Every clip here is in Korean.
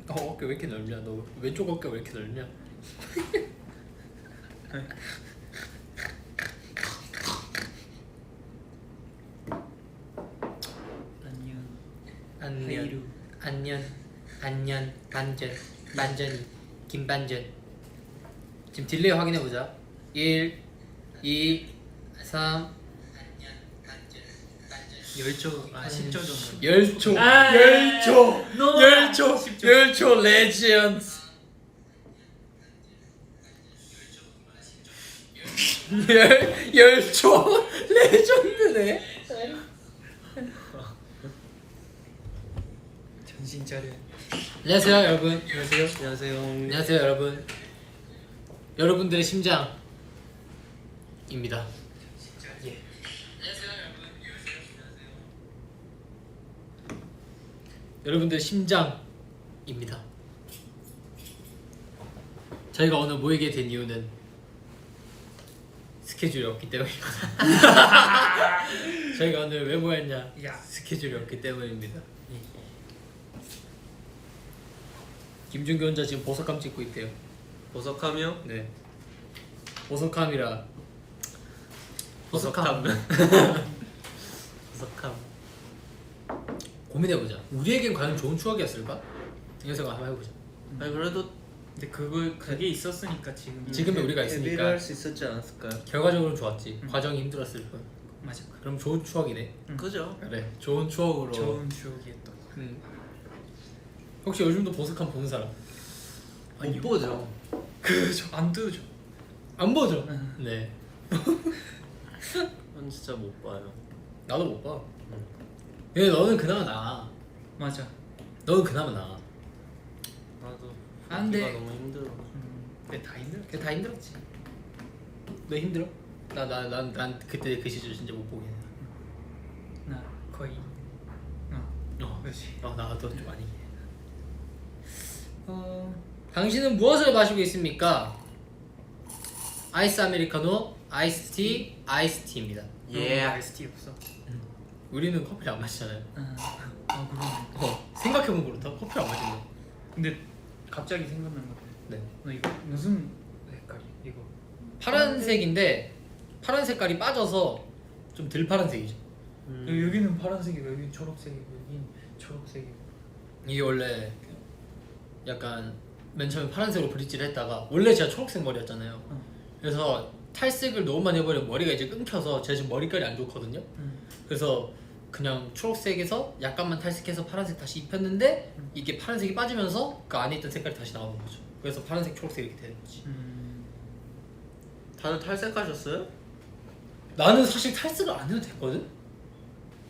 어깨 왜 이렇게 넓냐? 너 왼쪽 어깨 왜 이렇게 넓냐? 안녕 반전이 김반전. 지금 딜레이 확인해보자. 1 2 3 10초 10초 정도. 열초 너무 열초 레전드. 열초 레전드네. 정신 차려. 안녕하세요 여러분. 안녕하세요. 안녕하세요 여러분. 여러분들의 심장입니다. 예. 여러분들의 심장입니다. 저희가 오늘 모이게 된 이유는 스케줄이 없기 때문입니다. 저희가 오늘 왜 모였냐? 야. 스케줄이 없기 때문입니다. 김준규 혼자 지금 보석감 찍고 있대요. 보석하며? 네. 보석함이라. 보석함. 고민해보자. 우리에겐 과연 좋은 추억이었을까? 이런 생각 한번 해보자. 아니 그래도 근데 그게 있었으니까 지금의 우리가 있으니까 데뷔를 할 수 있었지 않았을까요? 결과적으로는 좋았지. 과정이 힘들었을 뿐. 맞아. 그럼 좋은 추억이네. 그죠? 그래. 좋은 추억으로. 좋은 추억이었던. 혹시 요즘도 보석함 보는 사람? 못 보죠. 그죠. 안 뜨죠. 안 보죠? 네. 전 진짜 못 봐요. 나도 못 봐. 근데 너는 그나마 나아. 맞아. 너는 그나마 나아. 나도 안 돼. 보기가 너무 힘들어. 근데 다 힘들어. 그게 다 힘들었지. 너 힘들어? 난 그때 그 시절 진짜 못 보긴 해. 나 거의. 그렇지. 나도 좀 아니긴 해. 당신은 무엇을 마시고 있습니까? 아이스 아메리카노, 아이스티, 아이스티입니다. 예. 아이스티 없어. 우리는 커피를 안 마시잖아요. 그러네. 생각해보면 그렇다. 커피를 안 마신다. 근데 갑자기 생각난 건데. 네. 너 이거 무슨 색깔이? 이거. 파란색인데 파란 색깔이 빠져서 좀 덜 파란색이죠. 여기는 파란색이고 여기는 초록색이고 여기는 초록색이고. 이게 원래 약간 맨 처음에 파란색으로 브릿지를 했다가 원래 제가 초록색 머리였잖아요. 그래서 탈색을 너무 많이 해버리면 머리가 이제 끊겨서 제가 지금 머리깔이 안 좋거든요. 그래서 그냥 초록색에서 약간만 탈색해서 파란색 다시 입혔는데 이게 파란색이 빠지면서 그 안에 있던 색깔이 다시 나오는 거죠. 그래서 파란색, 초록색 이렇게 되는 거지. 다들 탈색하셨어요? 나는 사실 탈색을 안 해도 됐거든?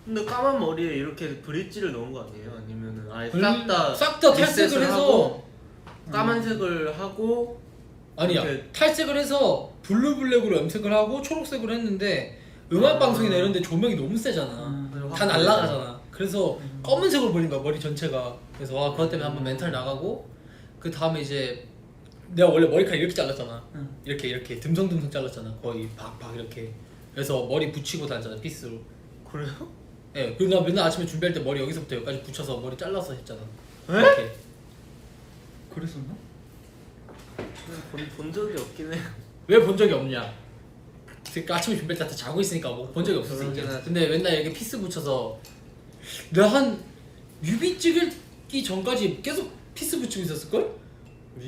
근데 까만 머리에 이렇게 브릿지를 넣은 거 아니에요? 아니면은 아예 싹 다 탈색을 리셋을 해서 하고 까만색을 하고 아니야 이렇게- 탈색을 해서 블루블랙으로 염색을 하고 초록색으로 했는데 음악 방송이나 이런 데 조명이 너무 세잖아. 다 날라가잖아. 그래서 검은색으로 보인 거야 머리 전체가. 그래서 와 그것 때문에 한번 멘탈 나가고 그 다음에 이제 내가 원래 머리카락 이렇게 잘랐잖아. 이렇게 듬성듬성 잘랐잖아. 거의 박박 이렇게. 그래서 머리 붙이고 다녔잖아 피스로. 그래요? 예. 그리고 나 맨날 아침에 준비할 때 머리 여기서부터 여기까지 붙여서 머리 잘라서 했잖아. 이렇게. 그랬었나? 본 적이 없긴 해요. 왜 본 적이 없냐? 그 아침에 준비할 때 다 자고 있으니까 뭐 본 적이 없을 수 그러긴 있겠지. 하지. 근데 맨날 이렇게 피스 붙여서 내가 한 뮤비 찍기 전까지 계속 피스 붙이고 있었을걸?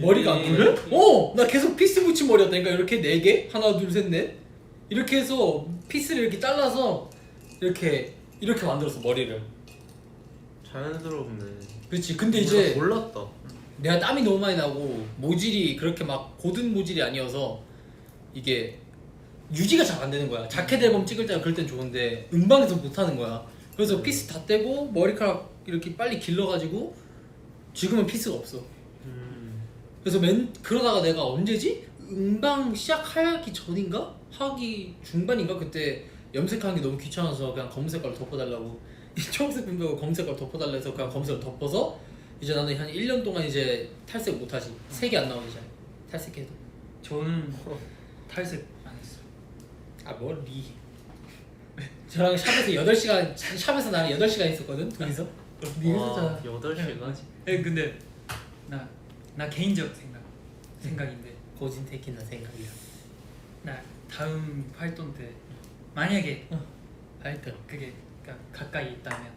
머리가 안 그래? 나 계속 피스 붙인 머리였다니까. 이렇게 4개? 하나 둘 셋 넷 이렇게 해서 피스를 이렇게 잘라서 이렇게 만들었어 머리를. 자연스럽네. 그렇지. 근데 이제 몰랐다. 내가 땀이 너무 많이 나고 모질이 그렇게 막 고든 모질이 아니어서 이게 유지가 잘 안 되는 거야. 자켓 앨범 찍을 때는 그럴 땐 좋은데 음방에서 못 하는 거야. 그래서 피스 다 떼고 머리카락 이렇게 빨리 길러가지고 지금은 피스가 없어. 그래서 그러다가 내가 언제지? 음방 시작하기 전인가? 하기 중반인가? 그때 염색하는 게 너무 귀찮아서 그냥 검은 색깔로 덮어달라고 이 초록색 빈 빼고 검은 색깔로 덮어달라 해서 그냥 검은색으로 덮어서 이제 나는 한 1년 동안 이제 탈색 못하지. 색이 안 나오기 전 탈색해도. 저는 탈색 안 했어요. 뭘 리? 저랑 샵에서 8시간 샵에서 나랑 8시간 있었거든 둘이서. 리 했었잖아. 8시간? 근데 나 개인적 생각인데 고진 택이나 생각이야. 나 다음 활동 때 만약에 하여튼 그게 그러니까 가까이 있다면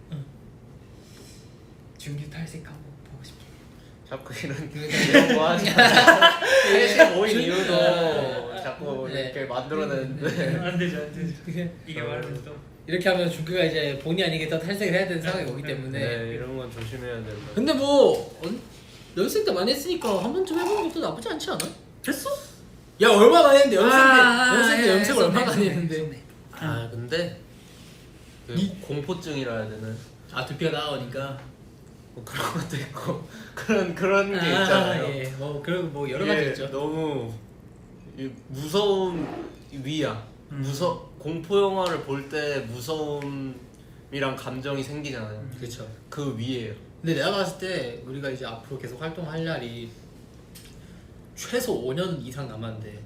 준규 탈색 한번 보고 싶어. 자꾸 이런 거 하지 마. 셋이 모인 이유도 자꾸 네. 이렇게 만들어내는데 안 되죠, 안 되죠. 이게 말하면 또 이렇게 하면 준규가 이제 본의 아니게 또 탈색을 해야 되는 상황이 오기 때문에. 네, 이런 건 조심해야 된다. 근데 뭐 연습생 때 많이 했으니까 한 번쯤 해보는 것도 나쁘지 않지 않아? 됐어? 야 얼마 많이 했는데 연습생 때 염색을 얼마 많이 했는데. 했는데. 아 근데 그 공포증이라 해야 되나? 아 두피가 나오니까. 뭐 그런 것도 있고 그런 게 있잖아요. 예. 뭐 그런 뭐 여러 가지 이게 있죠. 너무 무서운 위야. 공포 영화를 볼 때 무서움이랑 감정이 생기잖아요. 그렇죠. 그 위에요. 근데 내가 봤을 때 우리가 이제 앞으로 계속 활동할 날이 최소 5년 이상 남았는데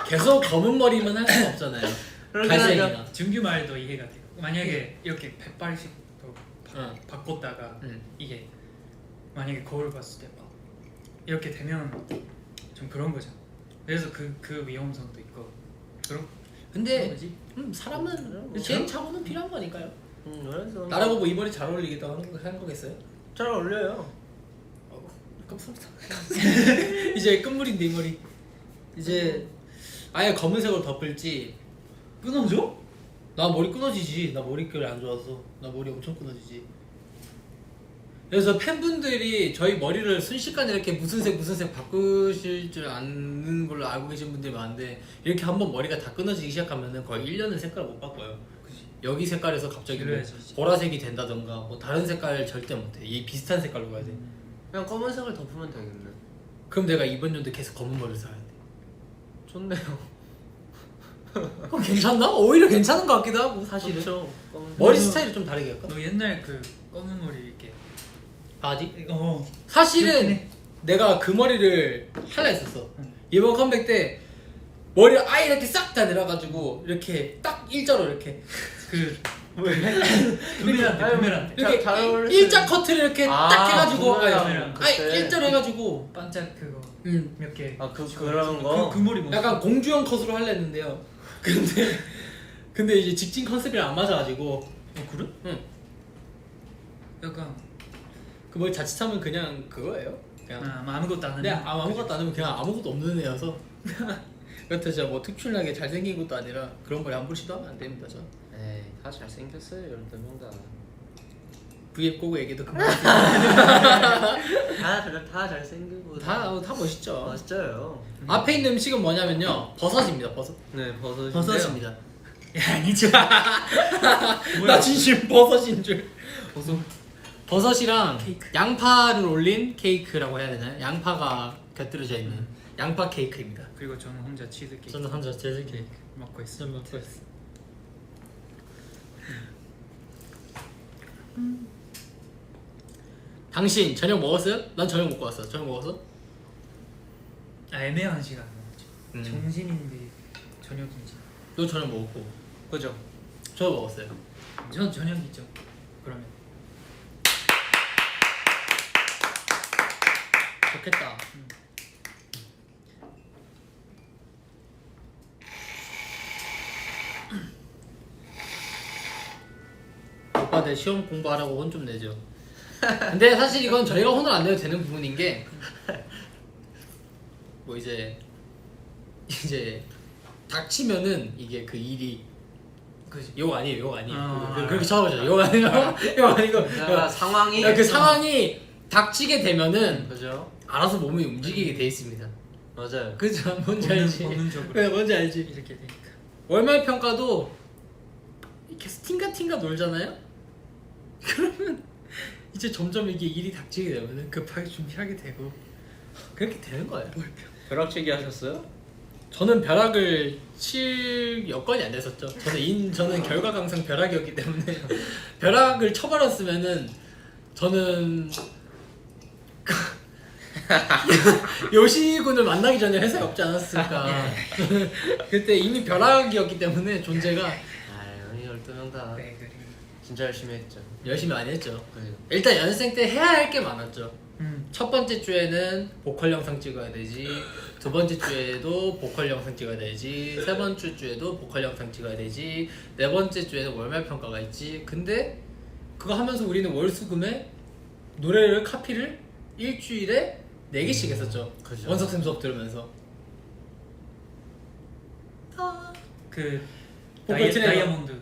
계속 검은 머리만 할 수는 없잖아요. 그러긴 갈색이나. 준규 말도 이해가 돼요. 만약에 이렇게 180도 응. 바꿨다가 응. 이게 만약에 거울 봤을 때 막 이렇게 되면 좀 그런 거죠. 그래서 그 위험성도 있고 그런 근데 거지. 사람은 그치? 개인차고는 필요한 거니까요. 그래서 나라고 뭐 이 머리 잘 어울리기도 하는 거겠어요? 잘 어울려요. 깜짝이야. 이제 끝물인데 이 머리. 이제 아예 검은색으로 덮을지. 끊어줘? 나 머리 끊어지지. 나 머릿결이 안 좋아서. 나 머리 엄청 끊어지지. 그래서 팬분들이 저희 머리를 순식간에 이렇게 무슨 색 바꾸실 줄 아는 걸로 알고 계신 분들이 많은데 이렇게 한번 머리가 다 끊어지기 시작하면은 거의 1년은 색깔을 못 바꿔요. 그지. 여기 색깔에서 갑자기 뭐 길러야지, 이제. 보라색이 된다던가 뭐 다른 색깔 절대 못해. 이 비슷한 색깔로 가야 돼. 그냥 검은색을 덮으면 되겠네. 그럼 내가 이번 연도 계속 검은 머리를 써야 돼. 좋네요. 괜찮나? 오히려 괜찮은 것 같기도 하고 사실은. 좋죠. 검은색. 머리 스타일이 좀 다르게 할까? 너 옛날 그 검은 머리 이렇게 바지? 귀엽긴 사실은 해. 내가 그 머리를 할라 했었어. 응. 이번 컴백 때 머리를 아예 이렇게 싹 다 내려가지고 이렇게 딱 일자로 이렇게 그 아유, 부메랑테 이렇게 잘 어울렸어요. 일자 커트를 이렇게 딱 해가지고 부메랑 아예 그때. 일자로 해가지고 반짝 그거 음. 몇 개. 그런 거. 그 머리 뭐? 약간 공주형 컷으로 할라 했는데요. 근데 이제 직진 컨셉이랑 안 맞아가지고 그래? 응. 약간 그 머리 자칫하면 그냥 그거예요. 그냥 아무것도 안 하는. 근데 아무것도 안 하면 그냥 아무것도 없는 애여서 그렇다 진짜 뭐 특출나게 잘생긴 것도 아니라 그런 머리 함부로 시도하면 안 됩니다. 저 에이 다 잘생겼어요 12명 다. V앱 꼬고 얘기도 그만. 다 잘생기고 다 멋있죠. 멋져요. 앞에 있는 음식은 뭐냐면요 버섯입니다. 버섯. 네 버섯인데요. 버섯입니다. 야 아니죠. 나 진심 버섯인 줄. 버섯이랑 케이크. 양파를 올린 케이크라고 해야 되나요? 양파가 곁들여져 있는 양파 케이크입니다. 그리고 저는 혼자 치즈 케이크 저는 혼자 재즈 케이크 먹고 있어. 먹고 있어. 당신 저녁 먹었어요? 난 저녁 먹고 왔어. 저녁 먹었어? 애매한 시간. 음. 정신인지 저녁인지. 너 저녁 먹었고. 그죠? 저 먹었어요. 전 저녁이죠. 그러면 좋겠다. 오빠 내 시험 공부하라고 혼 좀 내죠. 근데 사실 이건 저희가 혼을 안 내도 되는 부분인 게 뭐 이제 닥치면은 이게 그 일이 그지. 욕 아니에요, 욕 아니에요. 아. 그렇게 쳐다보죠. 욕 아니고 욕 아니고. 그러니까 상황이 그 상황이 닥치게 되면은 그죠? 알아서 몸이 움직이게 돼 있습니다. 맞아요. 그죠? 뭔지 알지? 본능적으로. 그래, 뭔지 알지? 이렇게 되니까. 월말 평가도 이렇게 스팅가 놀잖아요? 그러면 이제 점점 이게 일이 닥치게 되면은 급하게 준비하게 되고 그렇게 되는 거예요. 벼락치기 하셨어요? 저는 벼락을 칠 여건이 안 됐었죠. 저는 결과 강상 벼락이었기 때문에 벼락을 쳐버렸으면은 저는 요시군을 만나기 전에 회사에 없지 않았을까. 그때 이미 벼락이었기 때문에 존재가 아 우리 12명 다 네, 그래. 진짜 열심히 했죠. 열심히 많이 했죠. 그죠? 일단 연습생 때 해야 할 게 많았죠. 첫 번째 주에는 보컬 영상 찍어야 되지, 두 번째 주에도 보컬 영상 찍어야 되지, 세 번째 주에도 보컬 영상 찍어야 되지, 네 번째 주에는 월말 평가가 있지. 근데 그거 하면서 우리는 월수금에 노래를 카피를 일주일에 4개씩 했었죠. 그죠. 원석쌤 수업 들으면서. 그 보컬 트레이너. 다이아몬드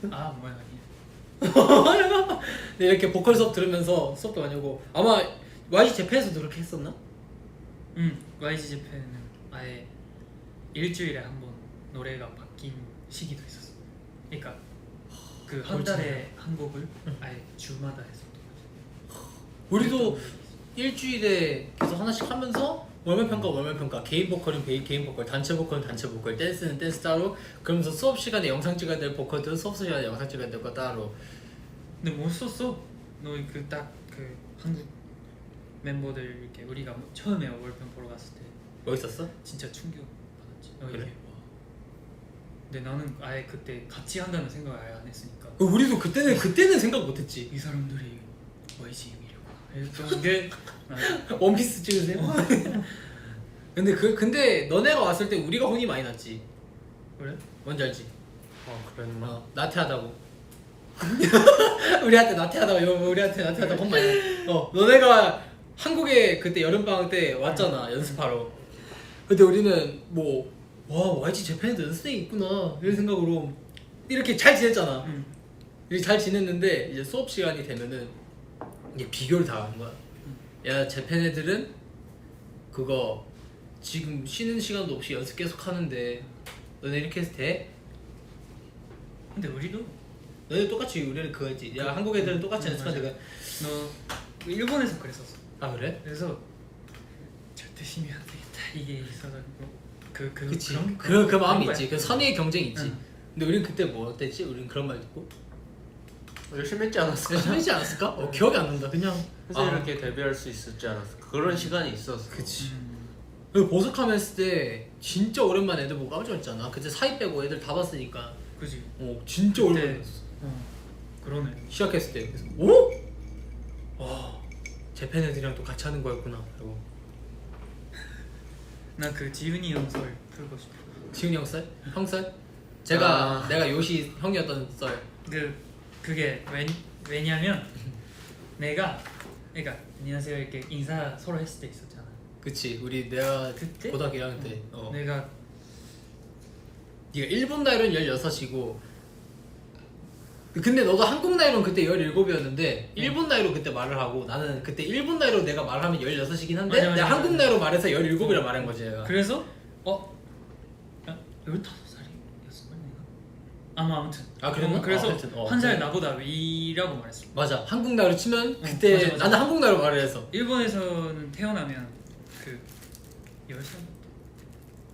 그아 뭐야 아니 네, 이렇게 보컬 수업 들으면서 수업도 많이 하고. 아마 YG 재팬에서도 그렇게 했었나? YG 재팬은 아예 일주일에 한 번 노래가 바뀐 시기도 있었어. 그러니까 그 한 달에 한 곡을 아예 주마다 했었던 거지. 우리도 일주일에 계속 하나씩 하면서 월말 평가, 개인 보컬은 개인 보컬, 단체 보컬은 단체 보컬, 댄스는 댄스 따로. 그러면서 수업 시간에 영상 찍어야 될 보컬들은 수업 시간에 영상 찍어야 될 거 따로. 근데 못 썼어. 너 그 딱 그 한국 멤버들 이렇게 우리가 처음에 월평 보러 갔을 때 뭐 있었어? 진짜 충격 받았지. 그래? 이게 와. 근데 나는 아예 그때 같이 한다는 생각을 아예 안 했으니까 우리도 그때는 생각 못했지. 이 사람들이 YG이려고 했던 게 나는 원피스 찍으세요? 근데 너네가 왔을 때 우리가 혼이 많이 났지. 그래? 뭔지 알지? 그랬나? 나태하다고. 우리한테 나태하다고 혼 많이 났. 너네가 한국에 그때 여름방학 때 왔잖아, 연습하러. 근데 우리는 뭐 와 YG 재팬에도 연습생이 있구나 이런 생각으로 이렇게 잘 지냈잖아. 이렇게 잘 지냈는데 이제 수업 시간이 되면은 이게 비교를 당하는 거야. 야 재팬 애들은 그거 지금 쉬는 시간도 없이 연습 계속 하는데 너네 이렇게 해서 돼? 근데 우리도 너네 똑같이 우리는 그거 했지. 야 한국 애들은 똑같이 연습하는데 너 일본에서 그랬었어. 아 그래? 그래서 절대 쉬면 안 되겠다 이게 있어가지고 그치. 그런 그 마음이 거야. 있지. 그 선의의 경쟁이 있지. 응. 근데 우린 그때 뭐 어땠지? 우린 그런 말 듣고 열심히 했지 않았어? 열심히 했지 않았을까? 기억이 안 난다. 그냥 그래서 이렇게 데뷔할 수 있었지 않았어? 그런 시간이 있었어. 그치. 그리고 보석함 했을 때 진짜 오랜만에 애들 보고 깜짝 놀랐잖아. 그때 사이 빼고 애들 다 봤으니까. 그지. 진짜 그때- 오랜만에 봤어. 그러네. 시작했을 때. 그래서 오? 와 재팬 애들이랑 또 같이 하는 거였구나. 그리고 나 그 지훈이 형설 풀고 싶어. 지훈이 형 썰? 형 썰? 제가 내가 요시 형이었던 썰. 그게 왜냐면 내가 그러니까 안녕하세요 이렇게 인사 서로 했을 때 있었잖아. 그치. 내가 그때? 고등학교 1학년 때. 내가 네가 일본 나이로는 16이고 근데 너도 한국 나이로는 그때 17이었는데 일본 나이로 그때 말을 하고 나는 그때 일본 나이로 내가 말하면 16이긴 한데 맞아, 내가 한국 맞아. 나이로 말해서 17이라 말한 거지 내가. 그래서 15살이었어 내가. 아무튼. 그랬나? 그래서 하여튼, 한 살 그래. 나보다 위라고 말했어. 맞아. 한국 나이로 치면 그때 맞아, 맞아. 나는 한국 나이로 말을 해서 일본에서는 태어나면 그 10살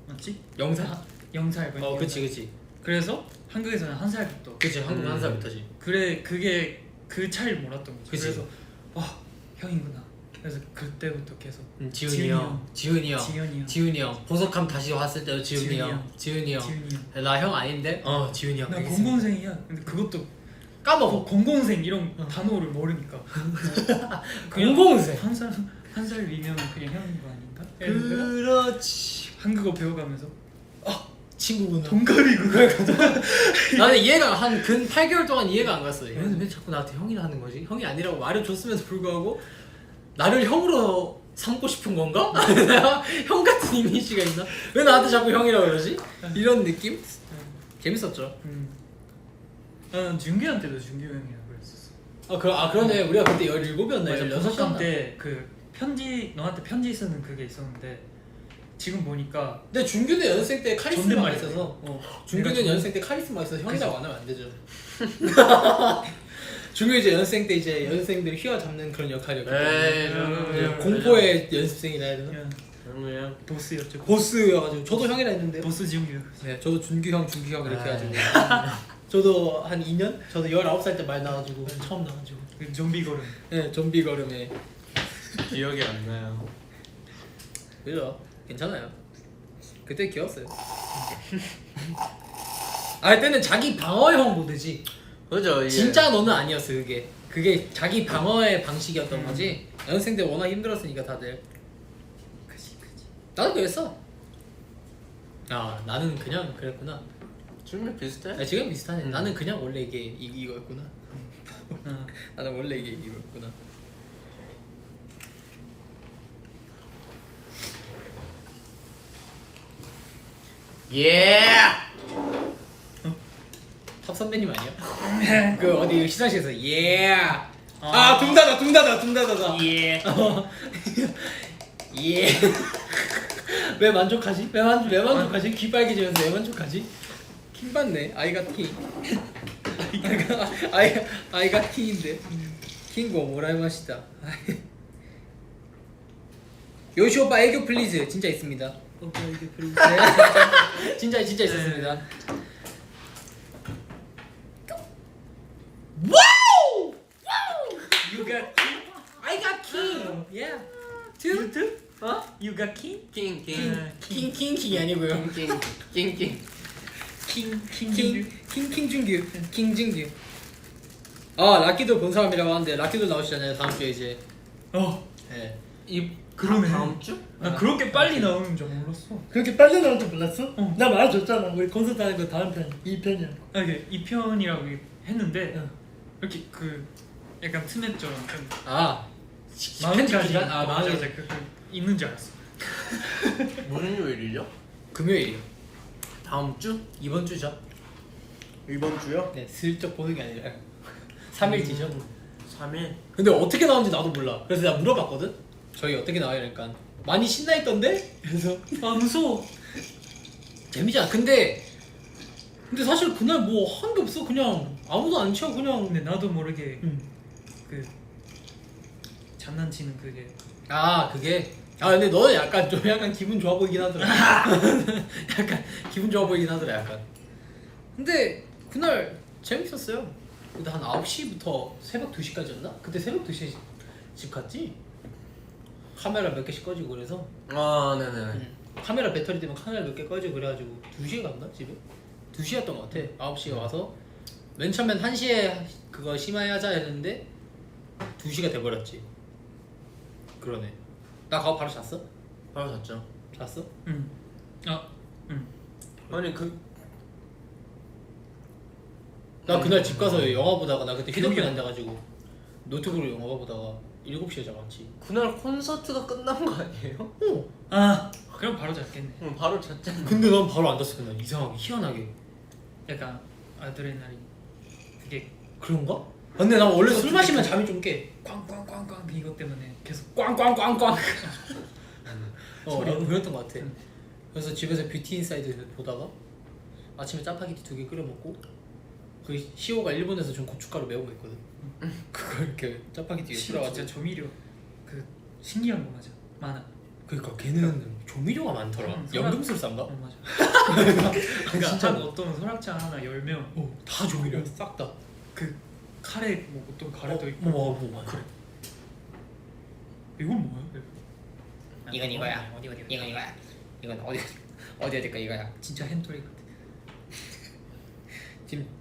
맞지? 영상? 0살. 그치. 그래서 한국에서는 한 살부터. 그치. 한국 한 살부터지. 그래 그게 그 차이를 몰랐던 거지. 그치. 그래서 와 형이구나. 그래서 그때부터 계속 지훈이 형. 지훈이 형. 보석함 다시 왔을 때도 지훈이 형. 지훈이 형. 나 형 아닌데? 지훈이 형. 나 알겠습니다. 공공생이야. 근데 그것도 까먹어. 공공생 이런 단어를 모르니까. 공공생. 한살 위면 그냥 형인 거 아닌가? 그렇지. 한국어 배워가면서 친구구나. 동갑이구나. 나는 이해가 한 근 8개월 동안 이해가 안 갔어. 얘는 왜 자꾸 나한테 형이라 하는 거지? 형이 아니라고 말해줬으면서 불구하고 나를 형으로 삼고 싶은 건가? 내가 형 같은 이미지가 있나? 왜 나한테 자꾸 형이라고 그러지? 이런 느낌? 재밌었죠. 나는 준규한테도 준규 형이라고 그랬었어. 그러네. 우리가 그때 17이었나? 맞아. 16이었나? 보석함 때그 편지 너한테 편지 쓰는 그게 있었는데 지금 보니까 근데 준규는 연습생 때 카리스마가 존댓말이 있어서 내가 준규는 존- 연습생 때 카리스마가 있어서 형이라고 안 하면 안 되죠. 준규 이제 연습생 때 이제 연습생들 휘어 잡는 그런 역할이었기 때문에 에이, 공포의 연습생이라 해야 되나? 그냥 보스였죠. 보스여가지고 저도 형이라 했는데 보스 준규. 네 저도 준규 형 이렇게 아. 해가지고 저도 한 2년? 저도 19살 때 말 나와가지고 처음 나와가지고 그 좀비 걸음. 네 좀비 걸음에 기억이 안 나요. 그죠? 괜찮아요. 그때 귀여웠어요. 그때는 자기 방어형 모드지. 그죠? 이게 진짜 너는 아니었어 그게. 그게 자기 방어의 방식이었던 거지. 연습생 때 워낙 힘들었으니까 다들. 그지. 나도 그랬어. 아 나는 그냥 그랬구나. 질문 비슷해? 아, 지금 비슷하네. 나는 그냥 원래 이게 이거였구나. 어. 나는 원래 이게 이거였구나. 예. 탑 선배님 아니야? 그 어디 시상식에서 예. 아 둥다다. 예. 예. 왜 만족하지? 왜 만족하지? 귀 빨개지면서 왜 만족하지? 킹 받네. 아이가 킹. 아이가 킹인데. 킹고 뭐라 마시다. 요시 오빠 애교 플리즈 진짜 있습니다. 오케이 이게 플리즈. 네, 진짜 있었습니다. 와우! You got I got king. Yeah. You too? You got king? 킹. 킹이 아니고요. 킹. 킹준규. 킹준규. 아 라키도 본 사람이라고 하는데 라키도 나오시잖아요 다음 주에 이제. 네. 이 그러네. 다음 주? 나 그렇게 빨리 나오는 줄 몰랐어. 그렇게 빨리 나올 줄 몰랐어? 어. 나 말해줬잖아. 우리 콘서트 하는 거 다음 편, 2편이야. 아 이게 2편이라고 했는데 응. 이렇게 그 약간 트넷처럼 좀 아 마음까지 기간? 아 맞아 마음까지. 그 있는 줄 알았어. 무슨 요일이죠? 금요일이요. 다음 주? 이번 주죠. 이번 주요? 네 슬쩍 보는 게 아니라 3일 뒤죠. 3일. 근데 어떻게 나오는지 나도 몰라. 그래서 내가 물어봤거든. 저희 어떻게 나와요? 그러니까 많이 신나 있던데? 그래서 아 무서워. 재미잖아. 근데 사실 그날 뭐 한 게 없어. 그냥 아무도 안 쳐. 그냥. 근데 나도 모르게 응. 그 장난치는 그게 아 그게. 아 근데 너는 약간 좀 약간 기분 좋아 보이긴 하더라. 약간 기분 좋아 보이긴 하더라 약간. 근데 그날 재밌었어요. 근데 한 9시부터 새벽 2시까지였나? 그때 새벽 2시에 집 갔지? 카메라 몇 개씩 꺼지고 그래서. 아 네네. 응. 카메라 배터리 때문에 카메라 몇 개 꺼지고 그래가지고 2시에 갔나 집에? 2시였던 것 같아. 9시에 와서 맨 처음엔 1시에 그거 심하게 하자 했는데 2시가 돼버렸지. 그러네. 나 가고 바로 잤어? 바로 잤죠. 잤어? 응. 응. 아니 그 나 그날 집 가서 영화 보다가 나 그때 휴대폰에 기억이 앉아가지고 노트북으로 영화 보다가 7시에 자봤지. 그날 콘서트가 끝난 거 아니에요? 어. 아 그럼 바로 잤겠네. 응, 바로 잤잖아. 근데 난 바로 안 잤어 그날. 이상하게 희한하게. 약간 아드레날린 그게 그런가? 근데 난 원래 술 마시면 잠이 좀 깨. 꽝꽝꽝꽝 이것 때문에 계속 꽝꽝꽝꽝. 소리. 나도 그랬던 것 같아. 그래서 집에서 뷰티 인사이드 보다가 아침에 짜파게티 2개 끓여 먹고 그 시오가 일본에서 준 고춧가루 매운 거 있거든. 그거 이렇게 짜파게티에 진짜 뿌려가지고. 조미료 그 신기한 거 맞아 많아. 그러니까 걔는 조미료가 많더라. 응, 연금술사인가? 맞아. 그러니까 진짜 한 어떤 설악장 하나 열면 다 조미료야. 싹 다. 그 카레 뭐 어떤 카레도 있고 뭐 그래. 이건 뭐야? 이건 이거야. 어디 이건 이거야. 이건 어디 거 이거야. 진짜 햄토리 같아.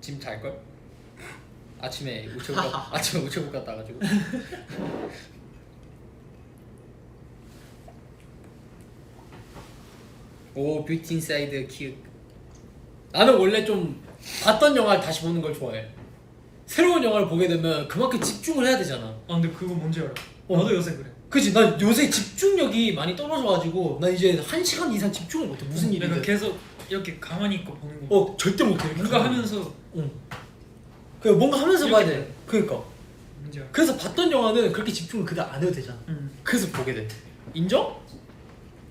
지금 잘 걸? 아침에 우체국 갔다 와가지고. 오 뷰티 인사이드 큐. 나는 원래 좀 봤던 영화를 다시 보는 걸 좋아해. 새로운 영화를 보게 되면 그만큼 집중을 해야 되잖아. 아 근데 그거 뭔지 알아? 어. 나도 요새 그래. 그치? 난 요새 집중력이 많이 떨어져가지고 난 이제 1시간 이상 집중을 못해. 무슨 내가 일이든. 계속 이렇게 가만히 있고 보는 거. 절대 못해. 뭔가 하면서 응. 그 뭔가 하면서 봐야 이렇게 돼. 그러니까. 뭔지 알아? 그래서 봤던 영화는 그렇게 집중을 그다음 안 해도 되잖아. 그래서 보게 돼. 인정?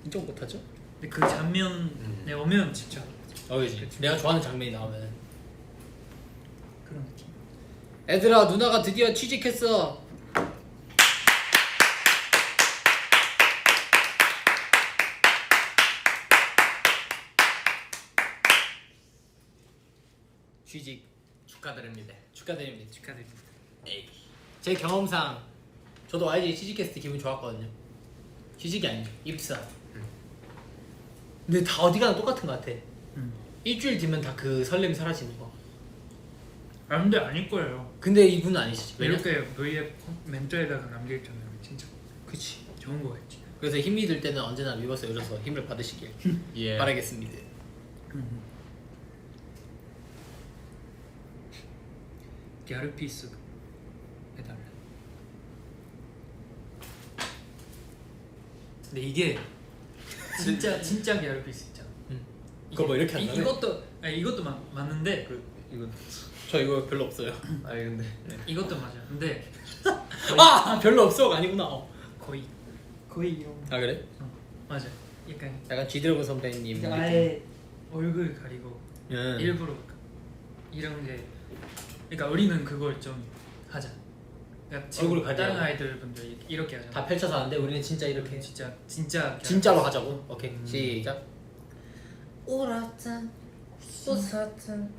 인정 못하죠? 근데 그 장면에 오면 진짜 그치. 내가 좋아하는 장면이 나오면. 그런 느낌. 애들아 누나가 드디어 취직했어. 취직 축하드립니다. 축하드립니다. 축하드립니다. 제 경험상 저도 YG 취직했을 때 기분 좋았거든요. 취직이 아니죠. 입사. 근데 다 어디 가나 똑같은 것 같아. 일주일 뒤면 다 그 설렘이 사라지는 거. 아 근데 아닐 거예요. 근데 이분은 아니시지. 왜냐? 이렇게 V앱 멘트에다가 남겨있잖아요. 진짜 그치. 좋은 거겠지. 그래서 힘이 들 때는 언제나 리버스 열어서 힘을 받으시길 예. 바라겠습니다. 갸르피스 해달래. 근데 이게 진짜 갸르피스 있잖아. 그거 뭐 이렇게 한다네? 이것도 맞는데 이거 저 이거 별로 없어요. 아니 근데 이것도 맞아. 근데 아 별로 없어가 아니구나. 거의 이런. 아 그래? 맞아. 약간 약간 G드래곤 선배님. 그러니까 아예 얼굴 가리고 음. 일부러 이런 게. 그러니까 우리는 그걸 좀 하자. 그러니까 지금 얼굴 가리고. 다른 아이들 분들 이렇게 하잖아. 다 펼쳐서 하는데 우리는 진짜 이렇게 진짜 진짜로 하자고. 오케이 시작. 울었던 웃었던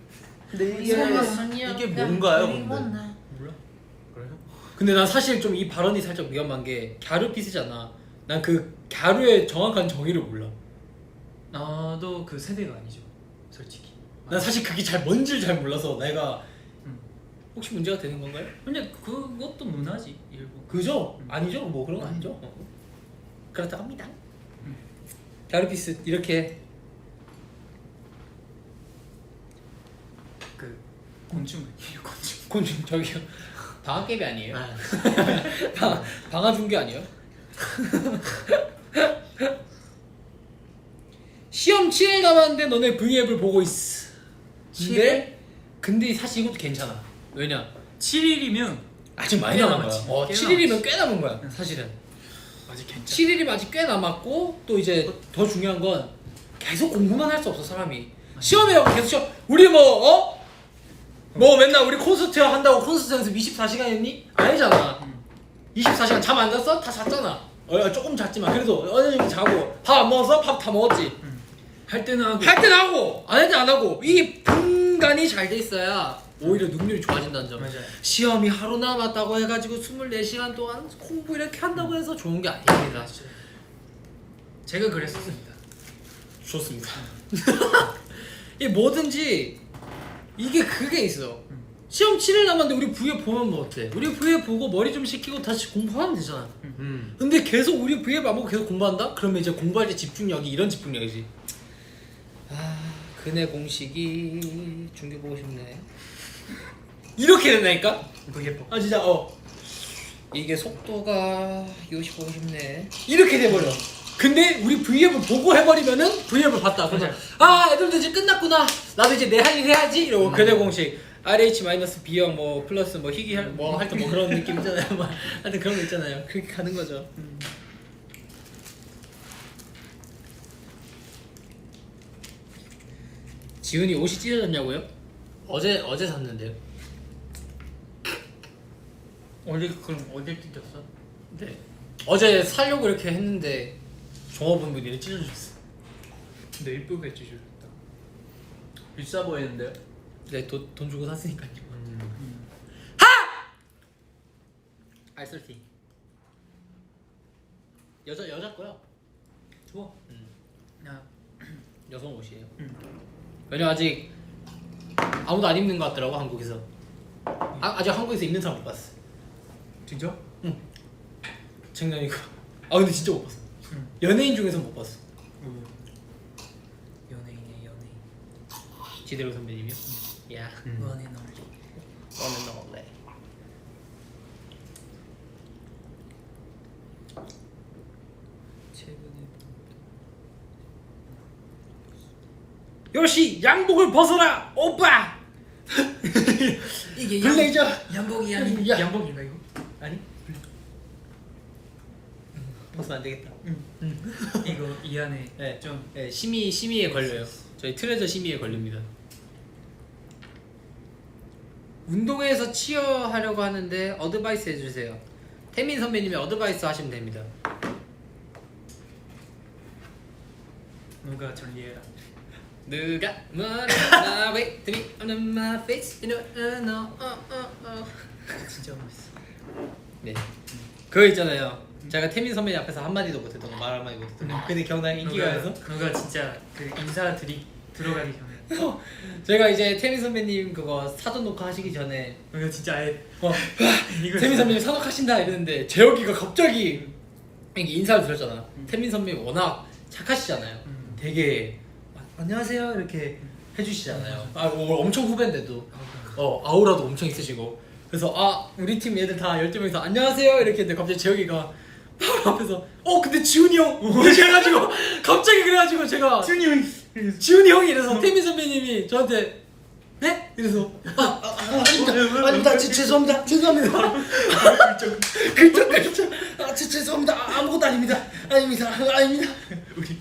근데 이게 뭔가요 근데? 몰라. 그래요? 근데 난 사실 좀 이 발언이 살짝 위험한 게 갸루피스잖아. 난 그 갸루의 정확한 정의를 몰라. 나도 그 세대가 아니죠, 솔직히. 난 사실 그게 잘 뭔지를 잘 몰라서 내가 음. 혹시 문제가 되는 건가요? 근데 그것도 문화지 일부. 그죠? 아니죠? 뭐 그런 거 아니죠? 그렇다고 합니다. 갸루피스 이렇게 그 곤충 곤충 저기요 방아깨비 아니에요? 아, 방아준게 아니에요? 시험 7일 남았는데 너네 V앱을 보고 있어. 근데 사실 이것도 괜찮아. 왜냐? 7일이면 아직 많이 꽤 남은 남았지. 거야. 꽤 7일이면 꽤 남은 거야. 사실은. 아직 괜찮아. 7일이면 아직 꽤 남았고 또 이제 더 중요한 건 계속 공부만 할 수 없어 사람이. 시험이라고 계속 시험. 우리 뭐 맨날 우리 콘서트 한다고 콘서트 연습 24시간 했니? 아니잖아. 24시간 잠 안 잤어? 다 잤잖아. 조금 잤지만 그래도 어느 정도 자고 밥 안 먹었어? 밥 다 먹었지. 할 때는 하고 할 때는 하고 안 할 때는 안 하고 이 분간이 잘 돼 있어야 오히려 능률이 좋아진다는 점. 맞아요. 시험이 하루 남았다고 해가지고 24시간 동안 공부 이렇게 한다고 해서 좋은 게 아닙니다. 제가 그랬었습니다. 좋습니다. 이 뭐든지 이게 그게 있어. 시험 7일 남았는데 우리 V앱 보면 뭐 어때? 우리 V앱 보고 머리 좀 식히고 다시 공부하면 되잖아. 근데 계속 우리 V앱 안 보고 계속 공부한다? 그러면 이제 공부할 때 집중력이 이런 집중력이지. 아 그네 공식이 중계 보고 싶네. 이렇게 된다니까? 예뻐. 아 진짜 이게 속도가 이것이 보고 싶네. 이렇게 돼버려. 근데 우리 V앱을 보고 해버리면은 V앱을 봤다. 그래서 애들도 이제 끝났구나. 나도 이제 내 할 일 해야지. 이러고 교대 공식 RH-B형 뭐 플러스 뭐 희귀 뭐 하여튼 뭐 그런 느낌 있잖아요. 뭐 하여튼 그런 거 있잖아요. 그렇게 가는 거죠. 지훈이 옷이 찢어졌냐고요? 어제 샀는데요. 그럼 어딜 찢었어? 네. 어제 살려고 이렇게 했는데 종업원분이 찢어주셨어. 근데 이쁘게 찢어졌다. 비싸 보이는데요? 네, 돈 주고 샀으니까요. 알쓸티. 여자 거야. 좋아. 야, 여성 옷이에요. 왜냐 아직 아무도 안 입는 것 같더라고 한국에서. 아직 한국에서 입는 사람 못 봤어. 진짜? 장난이고. 근데 진짜 못 봤어. 연예인 중에서 못 봤어. 연예인이야 연예인. 지대로 선배님이요? 야. 원앤 얼리. 너는 원래. 최근에 요시 양복을 벗어라 오빠. 이게 블레이저. 양복이 야. 양복인가 이거? 아니? 벗으면 안 되겠다. 이거 이 안에 네. 좀 네, 심의에 걸려요. 저희 트레저 심의에 걸립니다. 운동회에서 치어하려고 하는데 어드바이스 해주세요. 태민 선배님이 어드바이스 하시면 됩니다. 누가 전리해라. 누가 뭐라 wait to be on my face you know no. 진짜 멋있어. 네. 그거 있잖아요. 제가 태민 선배님 앞에서 한마디도 못했던 거, 말 한마디 못했던 거. 근데 기억나요? 인기가요에서? 누가 진짜 그 인사 들어가기 전에 제가 이제 태민 선배님 그거 사전 녹화 하시기 전에 이거 진짜 아예 이거 태민 선배님 사독하신다 이랬는데 재혁이가 갑자기 이렇게 인사를 드렸잖아. 태민 선배님 워낙 착하시잖아요. 되게 안녕하세요 이렇게 해주시잖아요. 아 엄청 후배인데도 아우라도 엄청 있으시고 그래서 우리 팀 얘들 다 12명이서 안녕하세요 이렇게 했는데 갑자기 재혁이가 바로 앞에서 근데 지훈이 형 그래가지고 갑자기 그래가지고 제가 지훈이 형이 이래서 태민 선배님이 저한테 네? 이래서 아닙니다 죄송합니다 글쩍 죄송합니다 아무것도 아닙니다 우리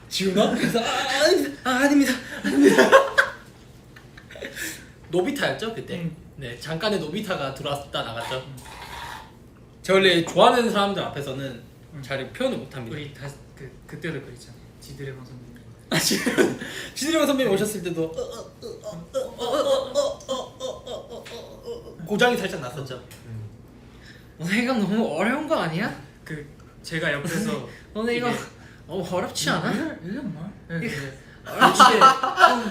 지훈아? 그래서 아닙니다 노비타였죠 그때? 네 잠깐의 노비타가 들어왔다 나갔죠. 제가 원래 좋아하는 사람들 앞에서는 잘 표현을 못합니다. 우리 다 그때도 그랬잖아. 지드래곤 선배님. 지드래곤 선배님 오셨을 때도 고장이 살짝 났었죠. 너네 이거 너무 어려운 거 아니야? 제가 옆에서 너네 이거 너무 어렵지 않아? 이게 뭐? 이게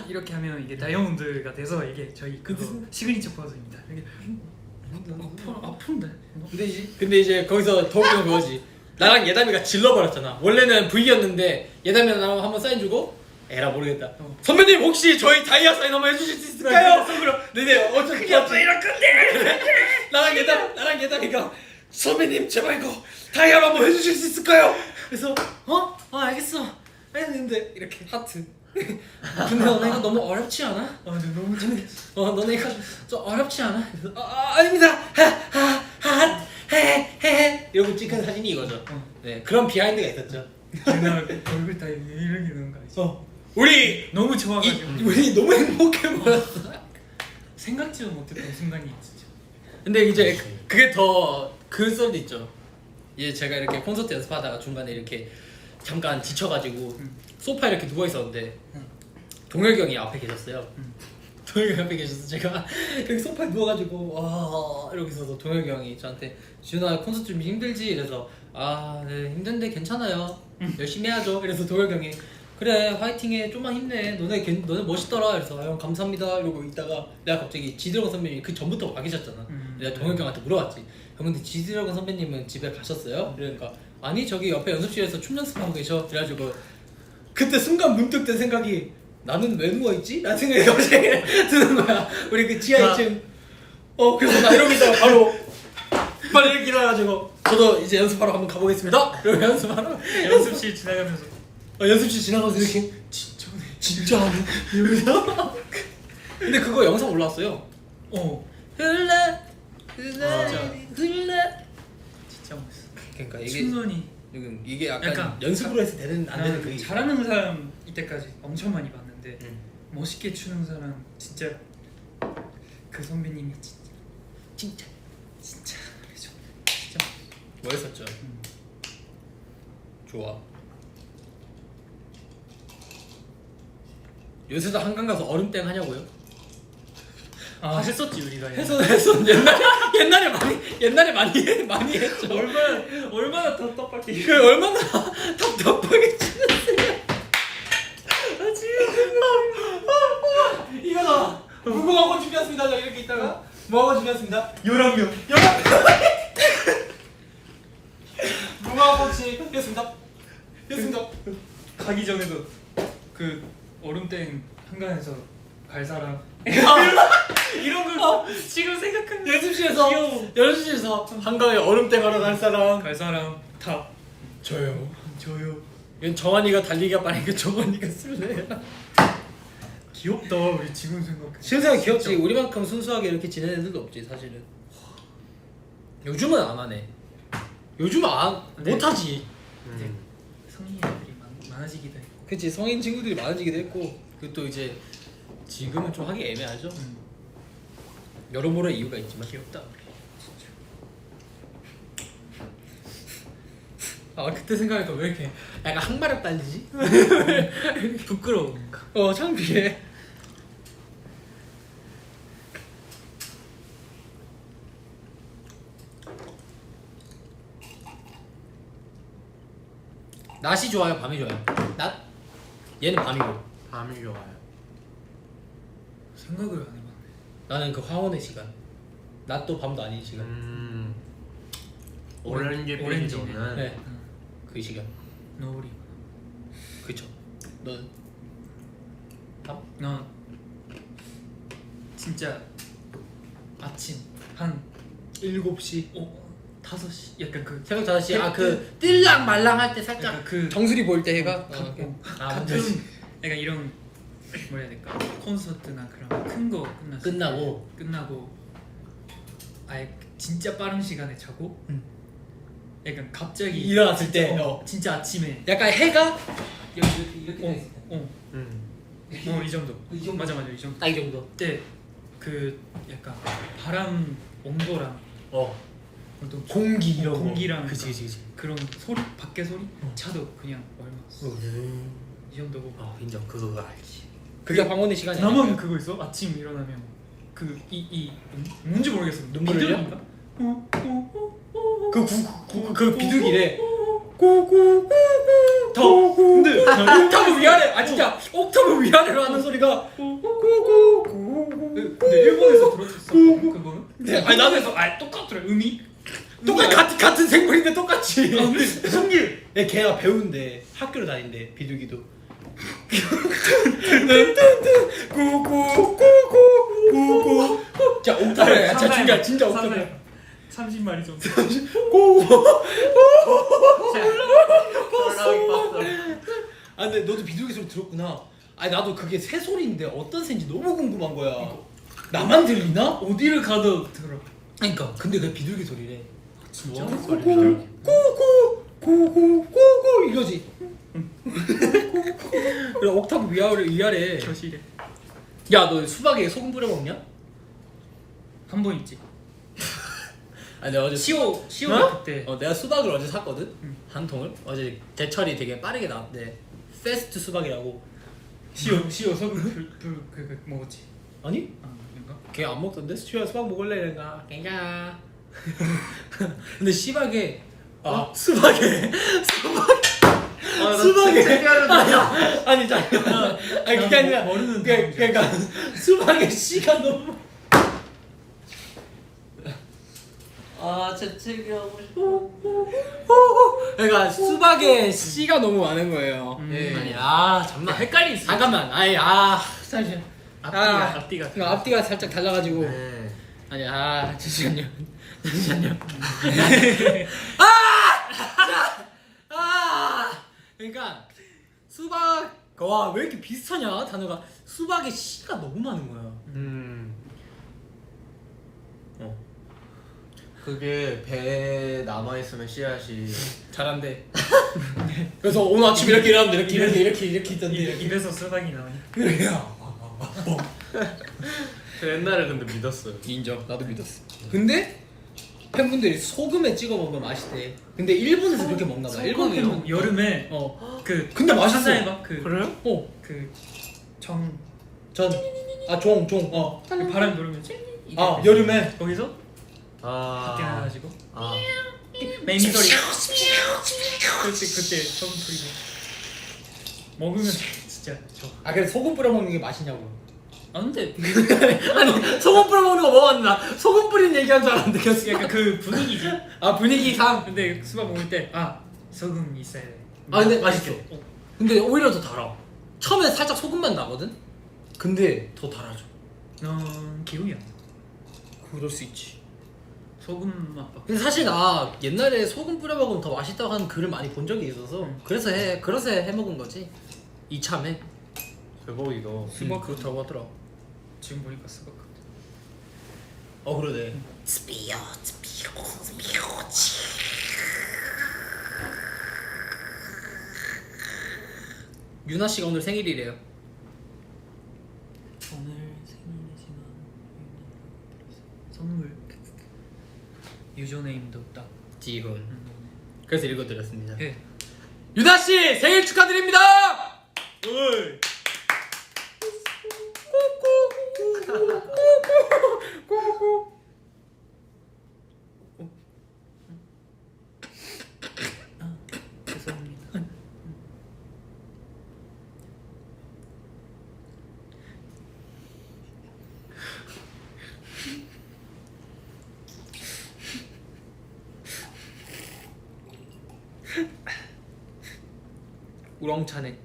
이렇게 하면 이게 다이아몬드가 돼서 이게 저희 그거 시그니처 포즈입니다. 이게 아픈데. 근데 이제 거기서 더 웃긴 건 그거지. 나랑 예담이가 질러버렸잖아. 원래는 V였는데 예담이랑 나랑 한번 사인 주고 에라 모르겠다. 선배님 혹시 저희 다이아 사인 한번 해주실 수 있을까요? 네네 어차피 이럴 건데. 나랑 예담이가 선배님 제발 이거 다이아로 한번 해주실 수 있을까요? 그래서 알겠어. 했는데 이렇게 하트. 근데 너네 이거 너무 어렵지 않아? 근데 너무 재밌어. 너네 이거 좀 어렵지 않아? 그래서 아닙니다. 헤헤헤 이러고 찍은 사진이 이거죠. 네 그런 비하인드가 있었죠. 나 얼굴 다 이렇게 되는 거 알지? 우리 너무 좋아가지고 우리 너무 행복해 보였어. 생각지도 못했던 순간이 진짜. 근데 이제 그게 더 그 썰도 있죠. 이제 제가 이렇게 콘서트 연습하다가 중간에 이렇게 잠깐 지쳐가지고 소파에 이렇게 누워 있었는데 동혁이 형이 앞에 계셨어요. 동혁이 형이 앞에 계셔서 제가 여기 소파에 누워가지고 이러고 있어서 동혁이 형이 저한테 지훈아 콘서트 좀 힘들지? 이래서 네 힘든데 괜찮아요. 열심히 해야죠. 그래서 동혁이 형이 그래 화이팅해 좀만 힘내 너네 멋있더라. 그래서 형 감사합니다 이러고 있다가 내가 갑자기 지드래곤 선배님이 그 전부터 와 계셨잖아. 내가 동혁이 형한테 물어봤지. 형 근데 지드래곤 선배님은 집에 가셨어요? 이러니까 아니 저기 옆에 연습실에서 춤 연습하고 계셔. 그래가지고 그때 순간 문득 든 생각이 나는 왜 누워있지? 라는 생각이 갑자기 드는 거야. 우리 그 지하 2층 그래서 나 이러고 있다가 바로 빨리 이렇게 일어나가지고 저도 이제 연습하러 한번 가보겠습니다. 그리고 연습하러 연습실 지나가면서 연습실 지나가서 이렇게 진짜 하네 이러면서 근데 그거 영상 올라왔어요. 흘러 진짜 멋있어. 그러니까 이게 춤선이 이게 약간 연습으로 해서 되는 안 되는 그게 잘하는 사람 이때까지 엄청 많이 봤는데 멋있게 추는 사람 진짜 그 선배님이 진짜 멋있었죠. 좋아. 요새도 한강 가서 얼음땡 하냐고요? 했었지 우리가. 했어 옛날에 많이 했죠. 얼마나 답답하게. 얼마나 답답하게 치는데. 이거다. 무궁화꽃 준비했습니다. 저 이렇게 있다가 무궁화꽃 준비했습니다. 11명. 무궁화꽃이 폈습니다. 가기 전에도 그 얼음땡 한강에서 갈 사람 이런 걸 지금 생각하면 연습실에서 한강에 얼음땡 하러 갈 사람 다 저요. 이건 정환이가 달리기가 빠르니까 정환이가 쓸래. 귀엽다. 우리 지금 생각해. 세상에 귀엽지. 우리만큼 순수하게 이렇게 지내는 애들도 없지 사실은. 요즘은 안 하네. 요즘은 못하지. 성인 애들이 많아지기도 했고. 그치 성인 친구들이 많아지기도 했고 그 또 이제 지금은 좀 하기 애매하죠. 여러모로 이유가 있지만 귀엽다 우리 진짜. 그때 생각하니까 왜 이렇게 약간 항마력 딸리지? 부끄러운가? 창피해. 낮이 좋아요 밤이 좋아요? 낮? 얘는 밤이고 밤이 좋아요. 생각을 안 해봤네. 나는 그 황혼의 시간. 낮도 밤도 아닌 시간. 오렌지 오렌지네. 비리조는 네. 그 시간. 노을이. 그쵸. 넌 난 진짜 아침 한 7시 5시 약간 그 새벽 5시 그 뜰랑 말랑 할 때 살짝 약간 그 정수리 보일 때 해가 가끔 약간 이런 뭐라 해야 될까 콘서트나 그런 큰 거 끝나고 아예 진짜 빠른 시간에 자고 약간 갑자기 일어났을 때 진짜 아침에 약간 해가 이렇게 돼 있을 때. 이 정도. 이 정도. 맞아 이 정도. 딱 이 정도. 그때 그 약간 바람 온도랑 어떤 공기 이런 거. 공기랑 그치. 그런 소리 밖에 소리 차도 그냥 얼마 이 정도고. 인정. 그거 알지. 그게 황혼의 시간이야. 나만 그거 있어? 아침 일어나면 이 뭔지 모르겠어. 눈물 흘려? 비둘기인가? 그 비둘기래. 꾸꾸꾸꾸. 근데 옥타브 위아래. 진짜 옥타브 위아래로 하는 소리가 꾸꾸꾸꾸. 근데 일본에서 들었었어. 그거는? 네, 아니, 나도 해서 똑같더라. 음이. 같은 생물인데 똑같이. 근데 신기해. 얘 걔가 배우는데 학교를 다닌대 비둘기도. 꾸꾸꾸꾸꾸. 자 옥타브야. 진짜 옥타브야. 30마리 정도. 근데 너도 비둘기 소리 들었구나. 아니 나도 그게 새 소리인데 어떤 새인지 너무 궁금한 거야. 나만 들리나? 어디를 가도 들어. 그러니까 근데 그 비둘기 소리래. 진짜? 꾸꾸꾸꾸꾸꾸 이거지. 그래 옥타브 위아래. 교실에 야 너 수박에 소금 뿌려 먹냐? 한 번 있지. 아니 내가 어제 시오 그때 내가 수박을 어제 샀거든. 한 통을. 어제 제철이 되게 빠르게 나왔대. 페스트 수박이라고. 시오 소금 그 먹었지. 아니? 그런가? 걔 안 먹던데? 수야 수박 먹을래? 이런가? 깽가. 근데 수박에 수박에 아니 잠깐만. 아니 그게 아니라 모르는 그러니까 수박에 씨가 너무 재채기하고 싶어. 그러니까 수박에 씨가 너무 많은 거예요. 예. 아니 잠만 헷갈릴 수 있어. 잠깐만. 잠시만. 앞뒤가 그러니까 앞뒤가 살짝 달라가지고. 네. 아니 잠시만요. 그러니까 수박 와 왜 이렇게 비슷하냐 단어가. 수박에 씨가 너무 많은 거야. 그게 배에 남아 있으면 씨앗이 잘한대. 그래서 오늘 아침 이렇게 일어났는데 이렇게 있던데. 입에서 수박이 나오니. 그래요. 저 옛날에 근데 믿었어요. 인정. 나도 믿었어. 근데 팬분들이 소금에 찍어 먹으면 맛있대. 근데 일본에서 그렇게 먹나 봐. 일본 소금이요? 팬분 여름에 그 근데 맛있어. 상상해봐. 그래요? 정 종. 그 바람 불으면 여름에 거기서 밖에 나가지고 아. 맹소리 그때 소금 뿌리고 먹으면 진짜 좋아. 그래 소금 뿌려 먹는 게 맛있냐고. 근데 아니 소금 뿌려 먹는 거 먹었나? 소금 뿌린 얘기한 줄 알았는데 계속 약간 그 분위기지. 분위기상. 근데 수박 먹을 때 소금 있어야 돼. 근데 맛있어. 근데 오히려 더 달아. 처음에 살짝 소금만 나거든. 근데 더 달아져. 넌 기억이 안 나. 그럴 수 있지. 소금 맛밖에. 근데 사실 나 옛날에 소금 뿌려 먹으면 더 맛있다고 하는 글을 많이 본 적이 있어서 그래서 해 먹은 거지. 이참에. 대박이다. 수박 그렇다고 하더라. 지금 보니까 수박 같아. 그러네. 유나 씨가 오늘 생일이래요. 오늘 생일이지만 선물 유저네임도 딱. 지훈. 그래서 읽어드렸습니다. 예. 유나 씨 생일 축하드립니다. 죄송합니다. 우렁차네.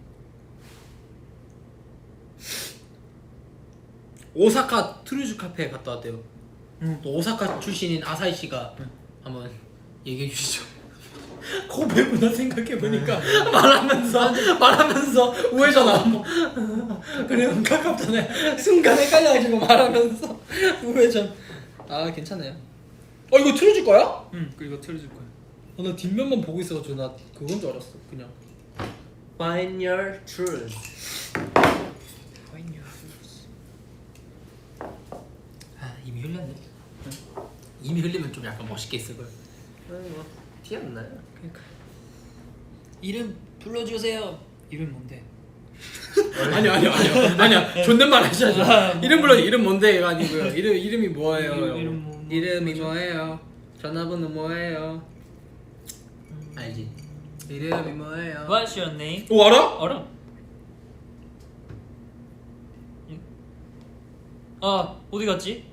오사카 트루즈 카페에 갔다 왔대요. 또 오사카 출신인 아사히 씨가 한번 얘기해 주시죠. 고백구나 생각해 보니까 말하면서 우회전 그래 가깝잖아요. 순간 헷갈려가지고 말하면서 우회전. 아 괜찮아요. 이거 틀어줄 거야? 응, 그리고 틀어줄 거야. 나 뒷면만 보고 있어가지고 나 그건 줄 알았어. 그냥. Find your truth. 아 이미 흘렸네. 이미 흘리면 좀 약간 멋있게 있을 걸. 뭐티 안 나요. 그러니까 이름 불러주세요. 이름 뭔데? 아니야. 존댓말 하셔야죠. 이름 불러. 이름 뭔데가 아니고요. 이름이 뭐예요? 이름 이름이 뭐예요? 전화번호 뭐예요? 알지? 이름이 뭐예요? What's your name? 오 알아? 알아. 아 어디 갔지?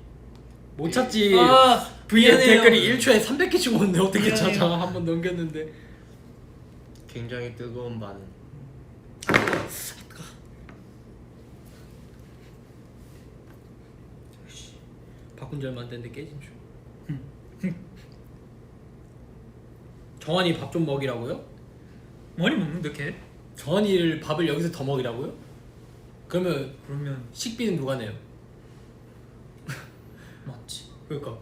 못 찾지. 아 VN 미안해요. 댓글이 1초에 300개씩 오는데 어떻게 미안해요. 찾아? 한번 넘겼는데. 굉장히 뜨거운 반응. 바꾼 지 얼마 안 됐는데 깨진 줄. 정환이 밥 좀 먹이라고요? 많이 먹는데 걔? 정환이를 밥을 여기서 더 먹이라고요? 그러면 그러면 식비는 누가 내요? 맞지. 그러니까